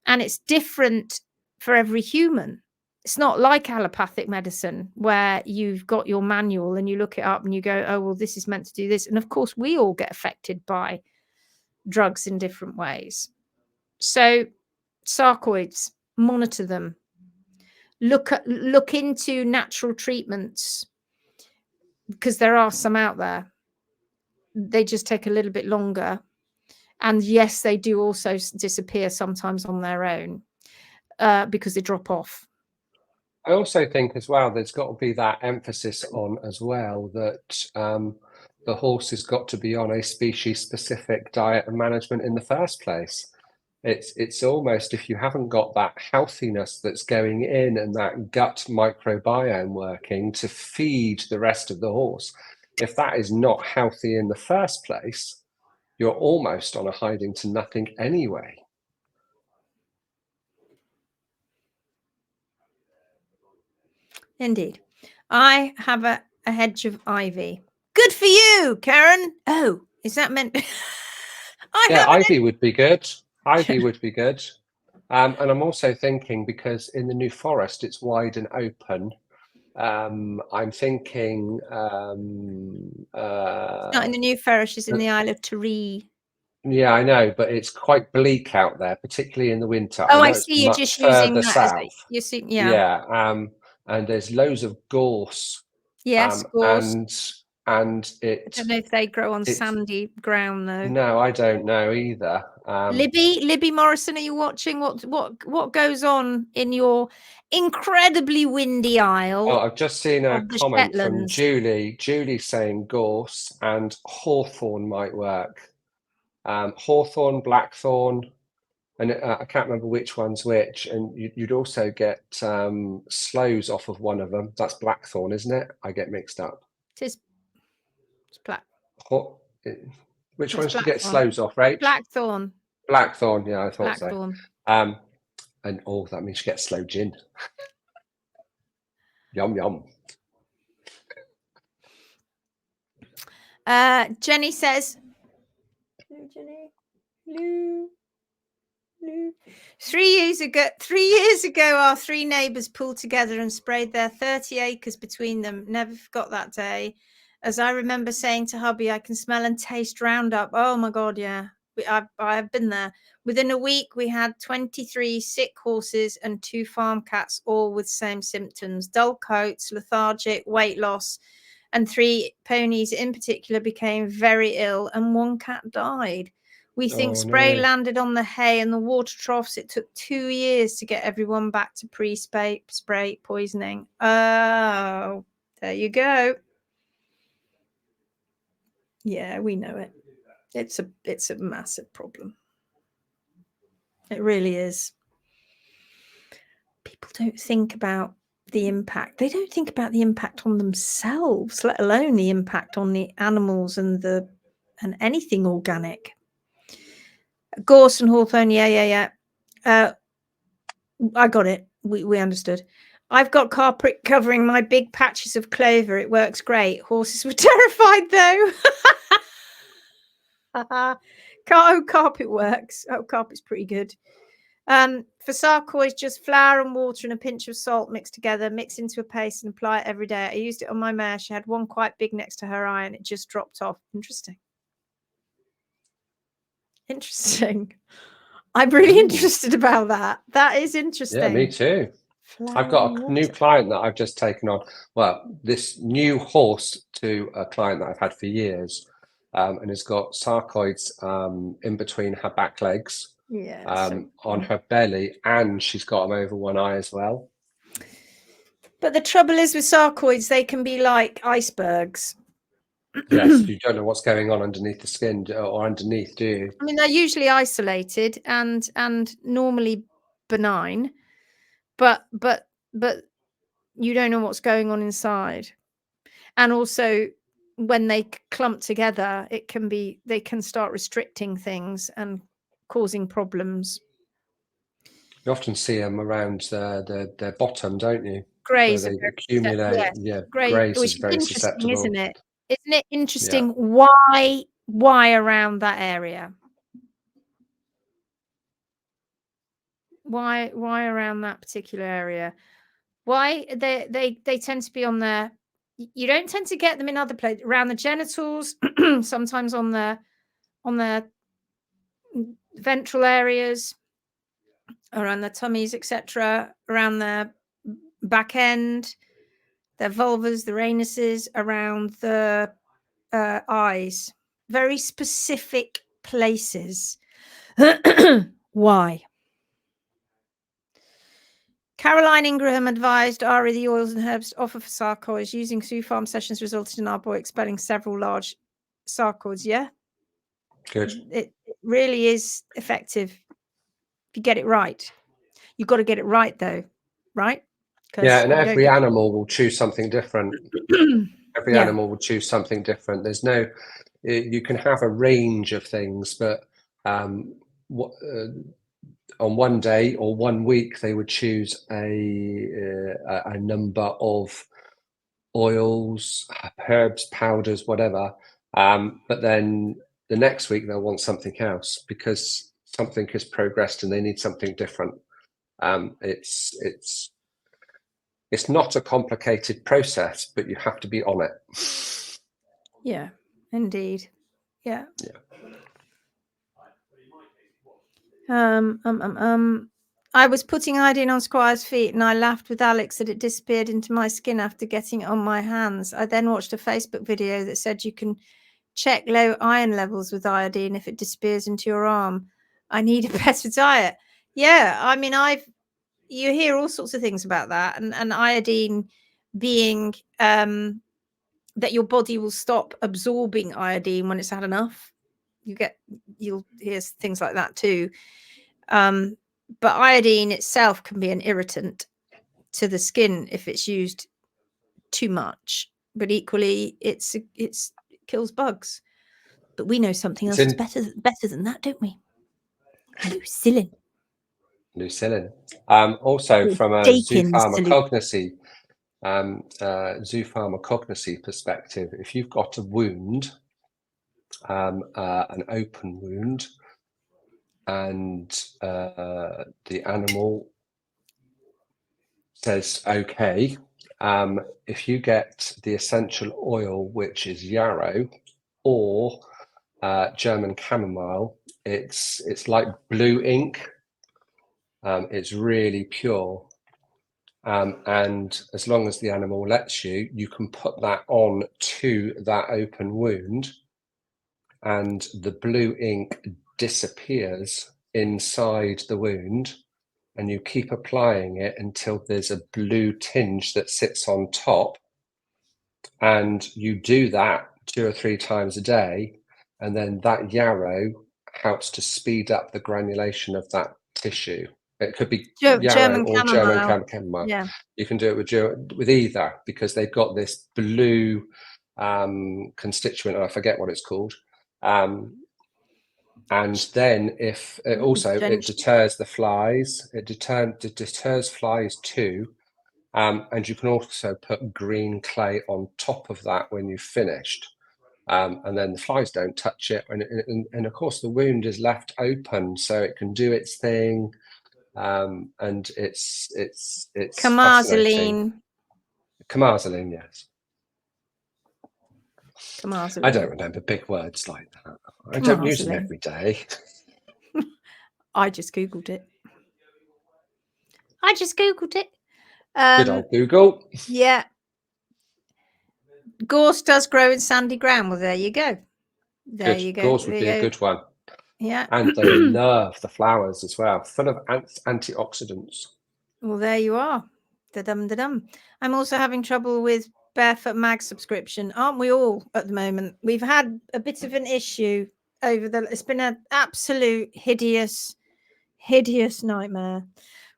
and it's different for every human. It's not like allopathic medicine, where you've got your manual and you look it up and you go, oh, well, this is meant to do this. And of course, we all get affected by drugs in different ways. So sarcoids, monitor them. Look into natural treatments, because there are some out there. They just take a little bit longer. And yes, they do also disappear sometimes on their own because they drop off. I also think as well, there's got to be that emphasis on as well that the horse has got to be on a species-specific diet and management in the first place. It's almost, if you haven't got that healthiness that's going in and that gut microbiome working to feed the rest of the horse, if that is not healthy in the first place, you're almost on a hiding to nothing anyway. Indeed. I have a hedge of ivy. Good for you, Karen. Oh, is that meant? Ivy would be good. Ivy would be good. And I'm also thinking, because in the New Forest, it's wide and open. I'm thinking... not in the New Forest, it's in the Isle of Taree. Yeah, I know, but it's quite bleak out there, particularly in the winter. Oh, I see. You're just using that south. You see, yeah. And there's loads of gorse. Yes, gorse. And it. I don't know if they grow on sandy ground though. No, I don't know either. Libby Morrison, are you watching? What goes on in your incredibly windy isle? Oh, I've just seen a comment from Julie. Julie saying gorse and hawthorn might work. hawthorn, blackthorn, and I can't remember which one's which. And you'd also get sloes off of one of them. That's blackthorn, isn't it? I get mixed up. It's black. Which ones do you get sloes off, Rach? Blackthorn. Blackthorn, yeah, I thought Blackthorn. so. And that means you get sloe gin. Yum yum. Jenny says, Jenny, 3 years ago, our 3 neighbours pulled together and sprayed their 30 acres between them. Never forgot that day. As I remember saying to hubby, I can smell and taste Roundup. Oh my God, yeah. I've been there. Within a week, we had 23 sick horses and 2 farm cats, all with same symptoms: dull coats, lethargic, weight loss, and 3 ponies in particular became very ill, and 1 cat died. We think spray landed on the hay and the water troughs. It took 2 years to get everyone back to pre-spray poisoning. Oh, there you go. Yeah, we know it. It's a massive problem. It really is. People don't think about the impact. They don't think about the impact on themselves, let alone the impact on the animals and anything organic. Gorse and hawthorn, yeah. I got it. We understood. I've got carpet covering my big patches of clover. It works great. Horses were terrified though. Carpet works. Oh, carpet's pretty good. For sarcoids, just flour and water and a pinch of salt mixed together, mix into a paste and apply it every day. I used it on my mare. She had one quite big next to her eye and it just dropped off. Interesting. I'm really interested about that. That is interesting. Yeah, me too. I've got a new client that I've just taken on. Well, this new horse to a client that I've had for years, and has got sarcoids in between her back legs, on her belly, and she's got them over one eye as well. But the trouble is with sarcoids, they can be like icebergs. Yes, you don't know what's going on underneath the skin or underneath, do you? I mean, they're usually isolated and normally benign, but you don't know what's going on inside. And also, when they clump together, they can start restricting things and causing problems. You often see them around their bottom, don't you? Graze, they accumulate. Yeah, graze is very susceptible, isn't it? Isn't it interesting? Yeah. Why around that area? Why around that particular area? Why they tend to be on there? You don't tend to get them in other places, around the genitals, sometimes on their ventral areas, around their tummies, etc., around their back end, their vulvas, their anuses, around the eyes. Very specific places. Why? Caroline Ingraham advised Ari the oils and herbs to offer for sarcoids. Using Zoopharm sessions resulted in our boy expelling several large sarcoids. Yeah, good. It really is effective if you get it right. You've got to get it right, though, right? Yeah, and every animal will choose something different. Every animal will choose something different. There's no, you can have a range of things, but on one day or 1 week, they would choose a number of oils, herbs, powders, whatever. But then the next week they'll want something else because something has progressed and they need something different. It's not a complicated process, but you have to be on it. Yeah, indeed. Yeah. I was putting iodine on Squire's feet and I laughed with Alex that it disappeared into my skin after getting it on my hands. I then watched a Facebook video that said you can check low iron levels with iodine if it disappears into your arm. I need a better diet. Yeah, I mean, you hear all sorts of things about that, and iodine being that your body will stop absorbing iodine when it's had enough. you'll hear things like that too. But iodine itself can be an irritant to the skin if it's used too much, but equally it kills bugs. But we know something else that's better than that, don't we? Lucillin. Also from a zoopharmacognosy perspective, if you've got a wound, an open wound, and the animal says okay, if you get the essential oil, which is yarrow or German chamomile, it's like blue ink. It's really pure, and as long as the animal lets you, you can put that on to that open wound, and the blue ink disappears inside the wound, and you keep applying it until there's a blue tinge that sits on top, and you do that 2 or 3 times a day, and then that yarrow helps to speed up the granulation of that tissue. It could be yarrow or German chamomile. Yeah. You can do it with either, because they've got this blue constituent, and I forget what it's called. And then if it also it deters the flies, it deters flies too. And you can also put green clay on top of that when you've finished. And then the flies don't touch it, and of course the wound is left open so it can do its thing. And it's Camarzaline. Camarzaline, yes. Camarzaline. I don't remember big words like that. I don't use them every day. I just googled it. Good old Google. Yeah. Gorse does grow in sandy ground. Well, there you go. You go. Gorse would be a good one. Yeah. And they love the flowers as well, full of antioxidants. Well, there you are. Da-dum. I'm also having trouble with Barefoot Mag subscription. Aren't we all at the moment? We've had a bit of an issue it's been an absolute hideous nightmare.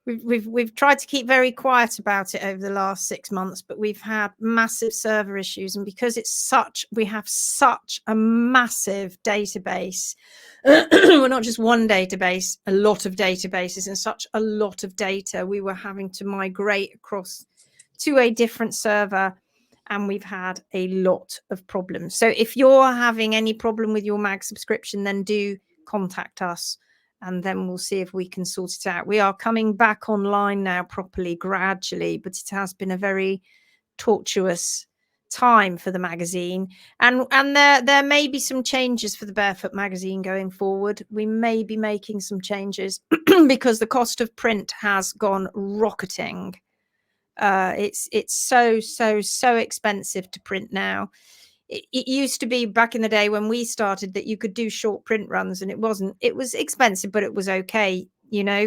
We've tried to keep very quiet about it over the last 6 months, but we've had massive server issues, and because we have such a massive database. We're not just one database, a lot of databases, and such a lot of data. We were having to migrate across to a different server, and we've had a lot of problems. So if you're having any problem with your mag subscription, then do contact us, and then we'll see if we can sort it out. We are coming back online now properly, gradually, but it has been a very tortuous time for the magazine, and there may be some changes for the Barefoot magazine going forward. We may be making some changes because the cost of print has gone rocketing. It's so expensive to print now. It used to be back in the day when we started that you could do short print runs, and it was expensive, but it was okay,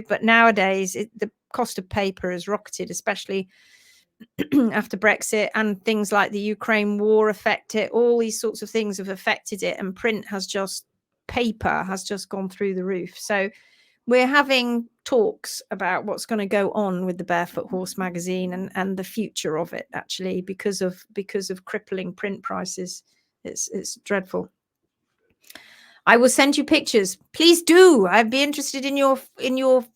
but nowadays the cost of paper has rocketed, especially after Brexit, and things like the Ukraine war affect it. All these sorts of things have affected it, and paper has just gone through the roof. So we're having talks about what's going to go on with the Barefoot Horse magazine and the future of it, actually, because of crippling print prices. It's dreadful. I will send you pictures. Please do. I'd be interested in your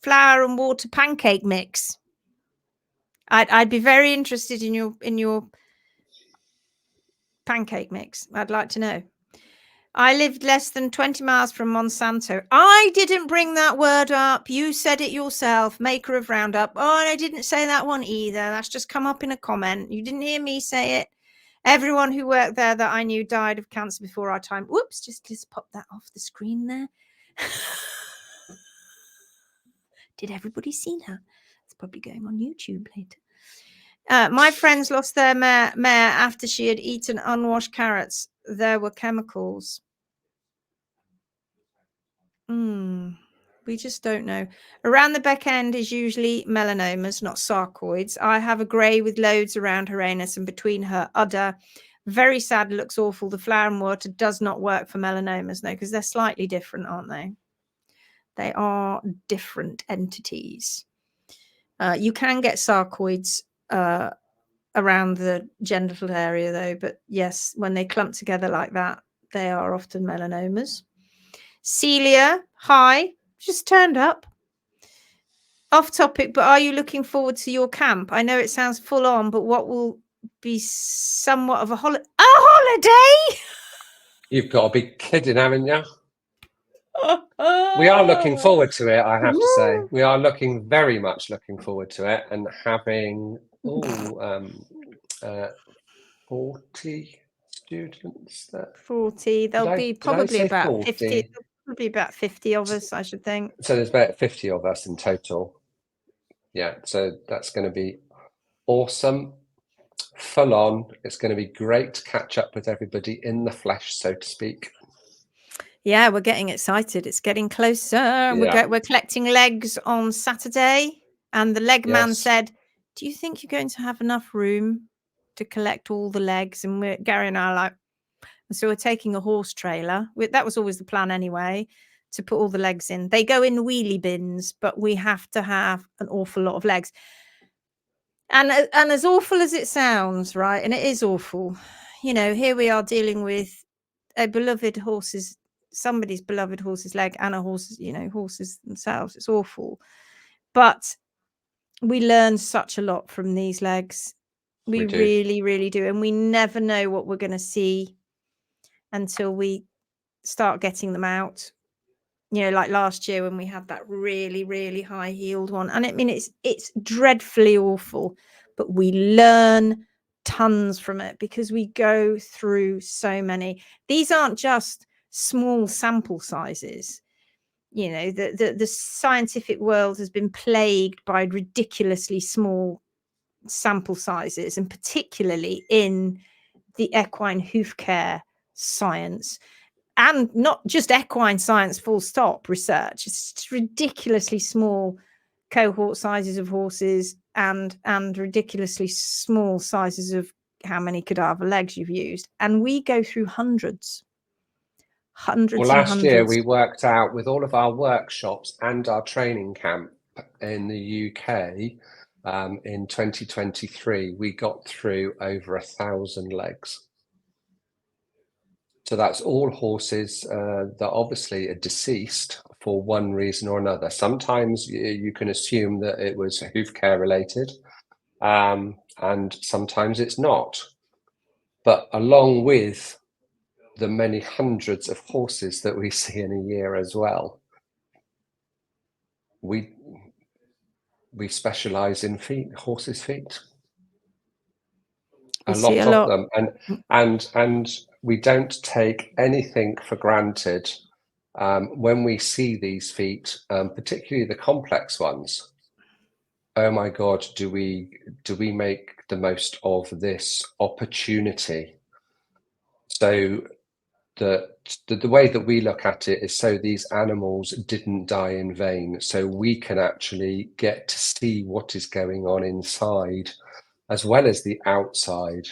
flour and water pancake mix. I'd be very interested in your pancake mix. I'd like to know. I lived less than 20 miles from Monsanto. I didn't bring that word up. You said it yourself, maker of Roundup. Oh, and I didn't say that one either. That's just come up in a comment. You didn't hear me say it. Everyone who worked there that I knew died of cancer before our time. Whoops, just pop that off the screen there. Did everybody see that? It's probably going on YouTube later. My friends lost their mare after she had eaten unwashed carrots. There were chemicals. We just don't know. Around the back end is usually melanomas, not sarcoids. I have a grey with loads around her anus and between her udder. Very sad, looks awful. The flower and water does not work for melanomas, no, because they're slightly different, aren't they? They are different entities. You can get sarcoids around the genital area, though. But yes, when they clump together like that, they are often melanomas. Celia, hi, just turned up. Off topic, but are you looking forward to your camp? I know it sounds full on, but what will be somewhat of a holiday? You've got to be kidding, haven't you? We are looking forward to it, I have to say. We are very much looking forward to it, and having 40 students. 40. There'll be probably about 50. Probably about 50 of us, I should think. So there's about 50 of us in total. Yeah, so that's going to be awesome, full on. It's going to be great to catch up with everybody in the flesh, so to speak. Yeah, we're getting excited. It's getting closer. Yeah. We're collecting legs on Saturday, and the leg man said, "Do you think you're going to have enough room to collect all the legs?" And Gary and I are like, so we're taking a horse trailer. That was always the plan anyway, to put all the legs in. They go in wheelie bins, but we have to have an awful lot of legs. And as awful as it sounds, right? And it is awful. You know, here we are dealing with a beloved horse's, somebody's beloved horse's leg, and a horse's, you know, horses themselves. It's awful. But we learn such a lot from these legs. We really, really do. And we never know what we're going to see until we start getting them out. You know, like last year when we had that really, really high heeled one. And I mean, it's dreadfully awful, but we learn tons from it because we go through so many. These aren't just small sample sizes. You know, the scientific world has been plagued by ridiculously small sample sizes, and particularly in the equine hoof care science. And not just equine science, full stop, research. It's ridiculously small cohort sizes of horses and ridiculously small sizes of how many cadaver legs you've used. And we go through hundreds. Well, last year we worked out with all of our workshops and our training camp in the UK in 2023, we got through over 1,000 legs. So that's all horses that obviously are deceased for one reason or another. Sometimes you can assume that it was hoof care related, and sometimes it's not. But along with the many hundreds of horses that we see in a year as well, we specialize in horses' feet. A lot of them, and we don't take anything for granted when we see these feet, particularly the complex ones. Oh my God, do we make the most of this opportunity? So the way that we look at it is so these animals didn't die in vain, so we can actually get to see what is going on inside as well as the outside.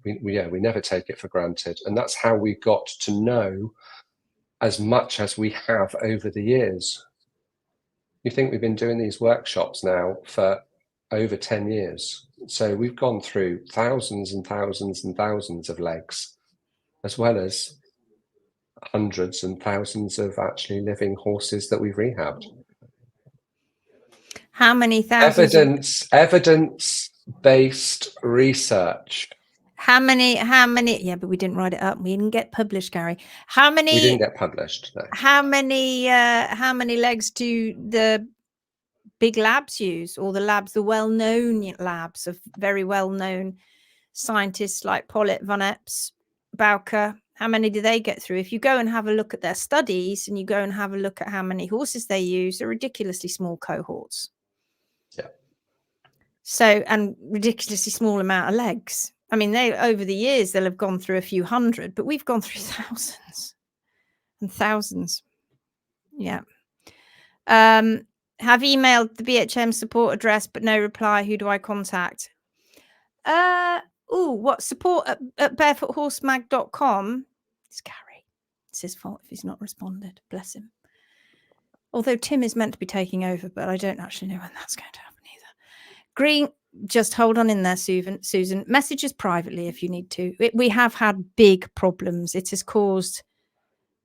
We never take it for granted, and that's how we got to know as much as we have over the years. You think we've been doing these workshops now for over 10 years, so we've gone through thousands and thousands and thousands of legs, as well as hundreds and thousands of actually living horses that we've rehabbed. How many thousands? Evidence-based research. How many? Yeah, but we didn't write it up. We didn't get published, Gary. How many? We didn't get published. No. How many legs do the big labs use, or the well-known labs of very well-known scientists like Pollitt, Van Epps, Bowker? How many do they get through? If you go and have a look at their studies and you go and have a look at how many horses they use, they're ridiculously small cohorts. Yeah. So, and ridiculously small amount of legs. I mean, over the years, they'll have gone through a few hundred, but we've gone through thousands and thousands. Yeah. Have emailed the BHM support address, but no reply. Who do I contact? Oh, what support at barefoothorsemag.com? It's Gary. It's his fault if he's not responded. Bless him. Although Tim is meant to be taking over, but I don't actually know when that's going to happen either. Green, just hold on in there, Susan. Message us privately if you need to. We have had big problems. It has caused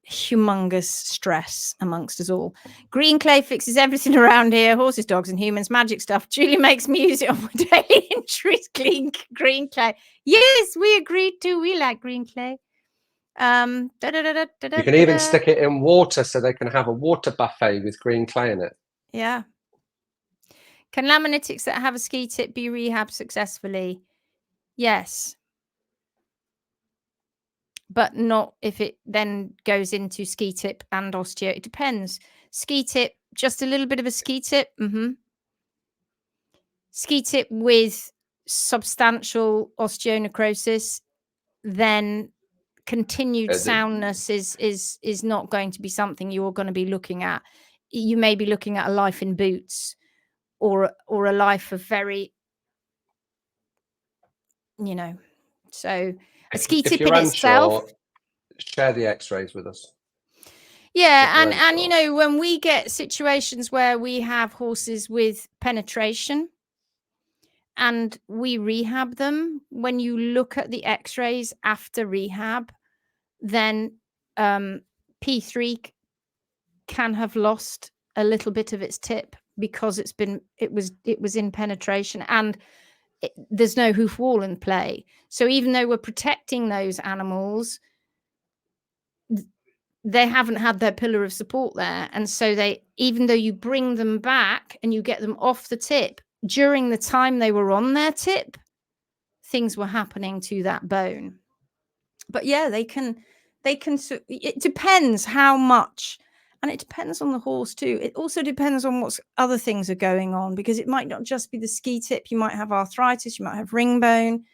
humongous stress amongst us all. Green clay fixes everything around here. Horses, dogs, and humans. Magic stuff. Julie makes me use it on my daily injuries. Green clay. Yes, we agreed to. We like green clay. You can even stick it in water so they can have a water buffet with green clay in it. Yeah. Can laminitics that have a ski tip be rehabbed successfully? Yes. But not if it then goes into ski tip and osteo. It depends. Ski tip, just a little bit of a ski tip. Ski tip with substantial osteonecrosis, then continued soundness is not going to be something you're going to be looking at. You may be looking at a life in boots or a life of very, so a ski tip in itself. Share the x-rays with us. Yeah, and when we get situations where we have horses with penetration and we rehab them, when you look at the x-rays after rehab, then P3 can have lost a little bit of its tip because it was in penetration and there's no hoof wall in play. So even though we're protecting those animals, they haven't had their pillar of support there. And so even though you bring them back and you get them off the tip, during the time they were on their tip, things were happening to that bone. But yeah, they can, it depends how much, and it depends on the horse too. It also depends on what other things are going on, because it might not just be the ski tip. You might have arthritis, you might have ring bone.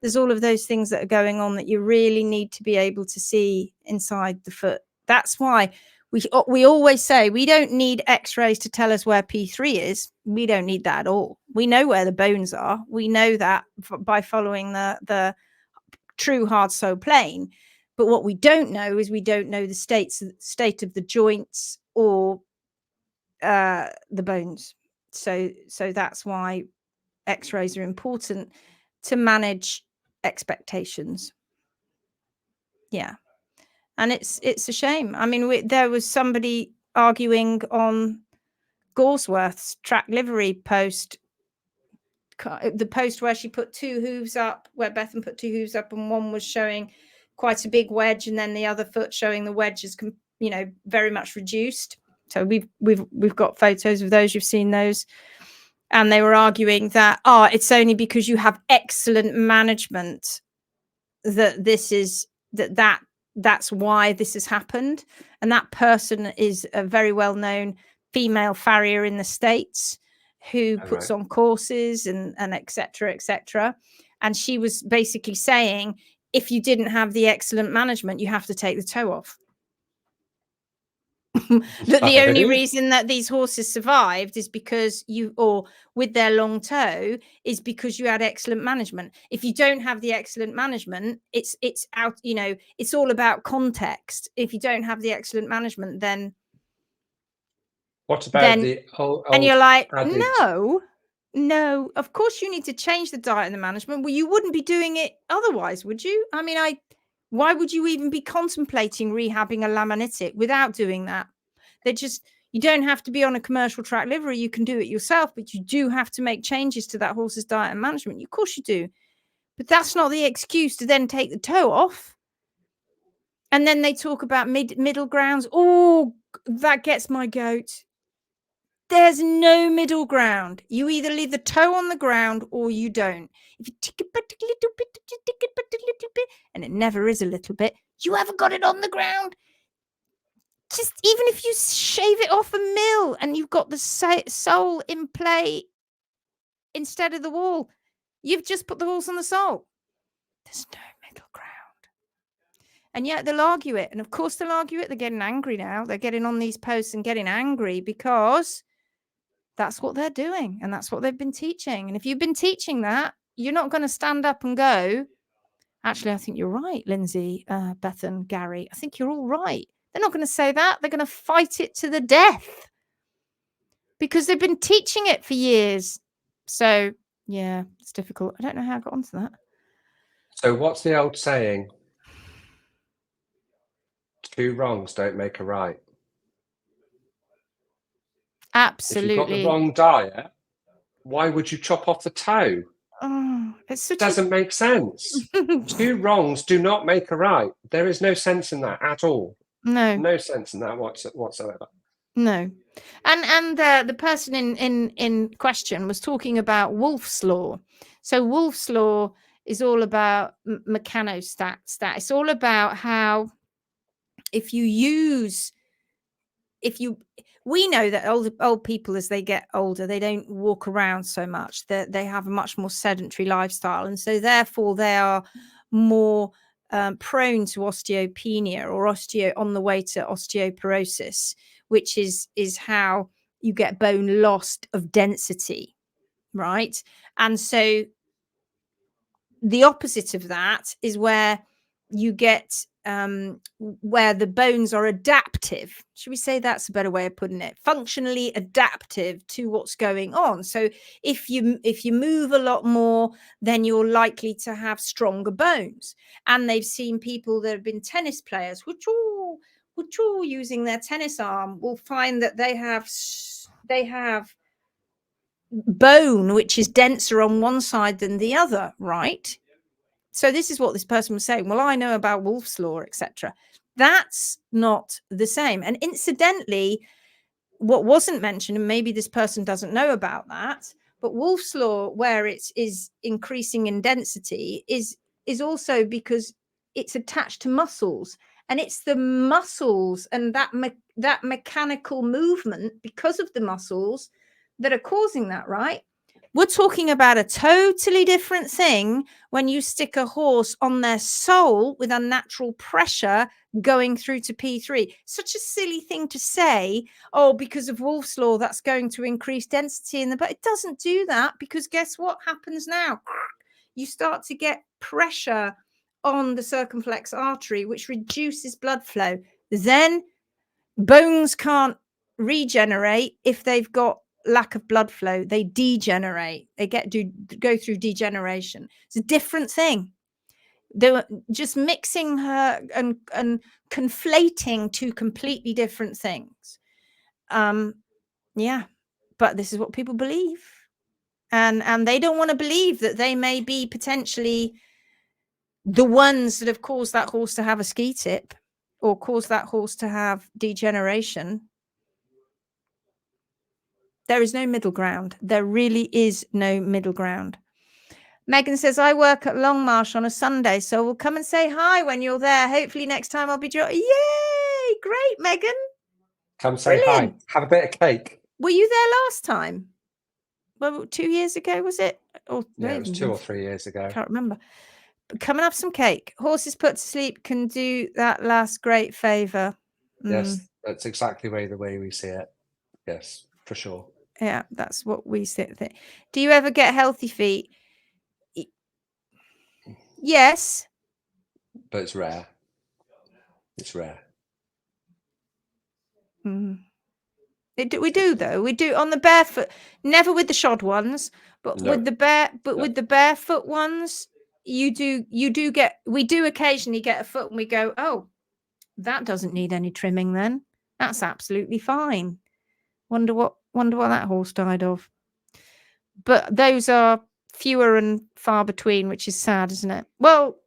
There's all of those things that are going on that you really need to be able to see inside the foot. That's why we always say we don't need x-rays to tell us where P3 is. We don't need that at all. We know where the bones are. We know that by following the true hard sole plane. But what we don't know is we don't know the state of the joints or the bones. So that's why x-rays are important to manage expectations. Yeah. And it's a shame. I mean, there was somebody arguing on Gorsworth's track livery post, the post where she put two hooves up, where Bethan put two hooves up, and one was showing quite a big wedge, and then the other foot showing the wedge is, very much reduced. So we've got photos of those. You've seen those, and they were arguing that it's only because you have excellent management that this is that's why this has happened. And that person is a very well-known female farrier in the States who puts on courses and et cetera, and she was basically saying, if you didn't have the excellent management, you have to take the toe off. That the only reason that these horses survived is because with their long toe, is because you had excellent management. If you don't have the excellent management, it's out, it's all about context. If you don't have the excellent management, then what about the old and you're like, no, of course you need to change the diet and the management. Well, you wouldn't be doing it otherwise, would you? I mean, why would you even be contemplating rehabbing a laminitic without doing that? You don't have to be on a commercial track livery. You can do it yourself, but you do have to make changes to that horse's diet and management. Of course you do. But that's not the excuse to then take the toe off. And then they talk about middle grounds. Oh, that gets my goat. There's no middle ground. You either leave the toe on the ground or you don't. If you tick it back a little bit, you tick it back a little bit, and it never is a little bit, you haven't got it on the ground. Just even if you shave it off a mill and you've got the sole in play instead of the wall, you've just put the horse on the sole. There's no middle ground. And yet they'll argue it. And of course they'll argue it. They're getting angry now. They're getting on these posts and getting angry because that's what they're doing. And that's what they've been teaching. And if you've been teaching that, you're not going to stand up and go, actually, I think you're right, Lindsay, Beth and Gary. I think you're all right. They're not going to say that. They're going to fight it to the death because they've been teaching it for years. So, yeah, it's difficult. I don't know how I got onto that. So what's the old saying? 2 wrongs don't make a right. Absolutely. If you've got the wrong diet, why would you chop off the toe? Oh, it's such Doesn't make sense. 2 wrongs do not make a right. There is no sense in that at all. No sense in that whatsoever. No. And the person in question was talking about Wolff's law. So Wolff's law is all about mechanostat. It's all about how we know that old people, as they get older, they don't walk around so much, that they have a much more sedentary lifestyle, and so therefore they are more prone to osteopenia or on the way to osteoporosis, which is how you get bone loss of density, right? And so the opposite of that is where you get where the bones are adaptive. Should we say that's a better way of putting it? Functionally adaptive to what's going on. So if you move a lot more, then you're likely to have stronger bones. And they've seen people that have been tennis players, which all using their tennis arm, will find that they have bone which is denser on one side than the other, right? So this is what this person was saying. Well, I know about Wolff's law, etc. That's not the same. And incidentally, what wasn't mentioned, and maybe this person doesn't know about that, but Wolff's law, where it is increasing in density, is also because it's attached to muscles, and it's the muscles and that mechanical movement because of the muscles that are causing that, right? We're talking about a totally different thing when you stick a horse on their sole with unnatural pressure going through to P3. Such a silly thing to say, oh, because of Wolff's law, that's going to increase density in the butt. It doesn't do that, because guess what happens now? You start to get pressure on the circumflex artery, which reduces blood flow. Then bones can't regenerate if they've got lack of blood flow. They degenerate. They go through degeneration. It's a different thing. They were just mixing her and conflating two completely different things. Yeah, but this is what people believe, and they don't want to believe that they may be potentially the ones that have caused that horse to have a ski tip or caused that horse to have degeneration. There is no middle ground. There really is no middle ground. Megan says, I work at Longmarsh on a Sunday, so we'll come and say hi when you're there. Hopefully next time I'll be joining. Yay! Great, Megan. Come say Brilliant. Hi. Have a bit of cake. Were you there last time? Well, 2 years ago, was it? Or yeah, it was 2 or 3 years ago. Can't remember. But come and have some cake. Horses put to sleep can do that last great favour. Yes, that's exactly the way we see it. Yes, for sure. Yeah, that's what we see. Do you ever get healthy feet? Yes. But it's rare. It's rare. We do though. We do on the barefoot, never with the shod ones, but with the barefoot ones, we do occasionally get a foot and we go, oh, that doesn't need any trimming then. That's absolutely fine. Wonder what that horse died of. But those are fewer and far between, which is sad, isn't it? Well,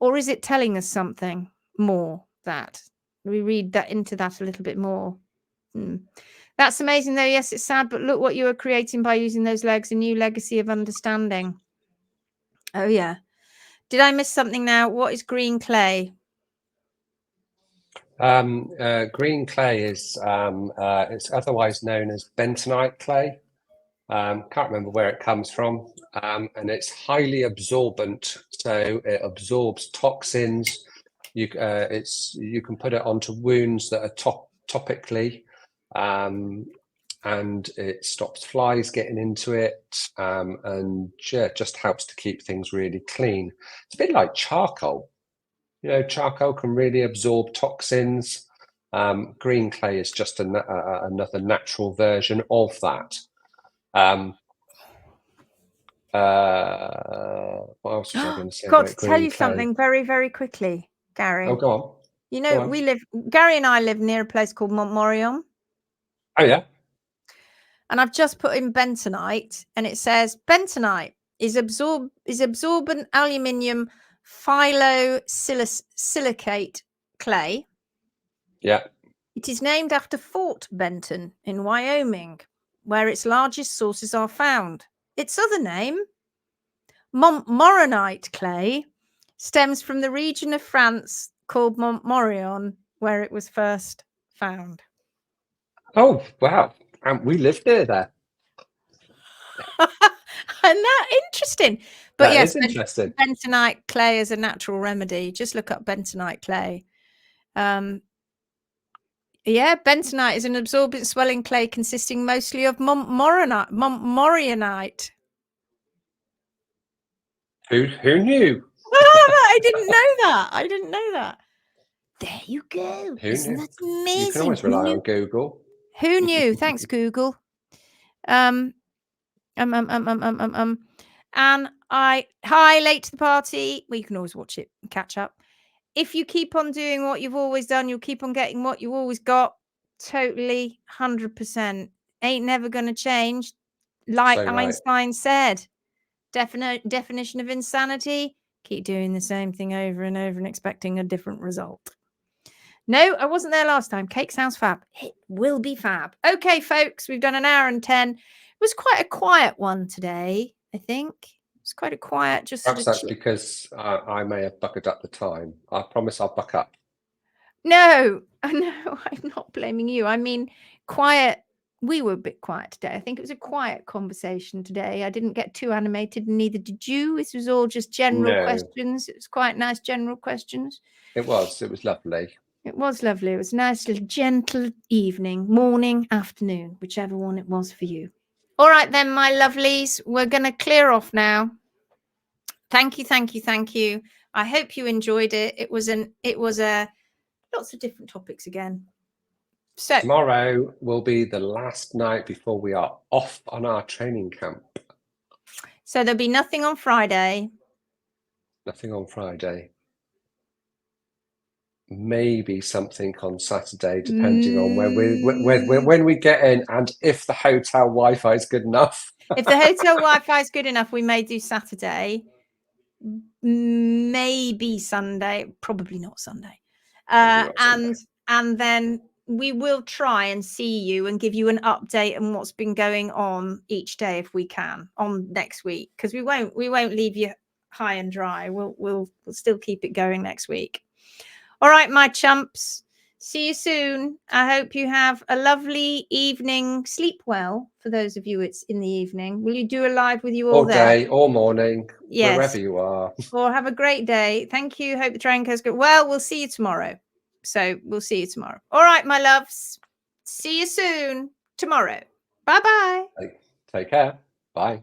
or is it telling us something more that we read that into that a little bit more? That's amazing though. Yes, it's sad, but look what you are creating by using those legs, a new legacy of understanding. Oh yeah. Did I miss something now? What is green clay? Green clay is it's otherwise known as bentonite clay. Can't remember where it comes from, and it's highly absorbent, so it absorbs toxins. You can put it onto wounds that are topically, and it stops flies getting into it, and just helps to keep things really clean. It's a bit like charcoal. You know, charcoal can really absorb toxins. Green clay is just another natural version of that. What else was I going to say Got about to tell you green clay? something very, very quickly, Gary. Oh, go on. You know, Gary and I live near a place called Montmorillon. Oh, yeah. And I've just put in bentonite, and it says bentonite is absorbent aluminium phyllosilicate clay. Yeah. It is named after Fort Benton in Wyoming, where its largest sources are found. Its other name, Montmorillonite clay, stems from the region of France called Montmorillon, where it was first found. Oh, wow. We lived near there. And that interesting. But That yes, is interesting. bentonite clay is a natural remedy. Just look up bentonite clay. Yeah, bentonite is an absorbent swelling clay consisting mostly of Montmorillonite. Who knew? I didn't know that. I didn't know that. There you go. Who Isn't knew? that amazing? You can always rely on Google. Who knew? Thanks, Google. And hi, late to the party. Well, you can always watch it and catch up. If you keep on doing what you've always done, you'll keep on getting what you always got. Totally, 100%. Ain't never going to change. Like So right. Einstein said, definition of insanity, keep doing the same thing over and over and expecting a different result. No, I wasn't there last time. Cake sounds fab. It will be fab. Okay, folks, we've done an hour and 10. It was quite a quiet one today, I think. It's quite a quiet, just Perhaps sort of that's because I may have buckered up the time. I promise I'll buck up. No, I'm not blaming you. I mean, quiet. We were a bit quiet today. I think it was a quiet conversation today. I didn't get too animated, and neither did you. This was all just general questions. It was quite nice general questions. It was lovely. It was lovely. It was a nice little gentle evening, morning, afternoon, whichever one it was for you. All right then, my lovelies, we're going to clear off now. Thank you, thank you, thank you. I hope you enjoyed it. It was lots of different topics again. So tomorrow will be the last night before we are off on our training camp. So there'll be nothing on Friday. Nothing on Friday. Maybe something on Saturday, depending on when we get in, and if the hotel Wi-Fi is good enough. If the hotel Wi-Fi is good enough, we may do Saturday. Maybe Sunday. Probably not Sunday. And then we will try and see you and give you an update on what's been going on each day if we can on next week, because we won't leave you high and dry. We'll still keep it going next week. All right, my chumps. See you soon. I hope you have a lovely evening. Sleep well for those of you it's in the evening. Will you do a live with you all day or morning, yes, wherever you are. Or have a great day. Thank you. Hope the train goes good. Well, we'll see you tomorrow. So we'll see you tomorrow. All right, my loves. See you soon tomorrow. Bye-bye. Take care. Bye.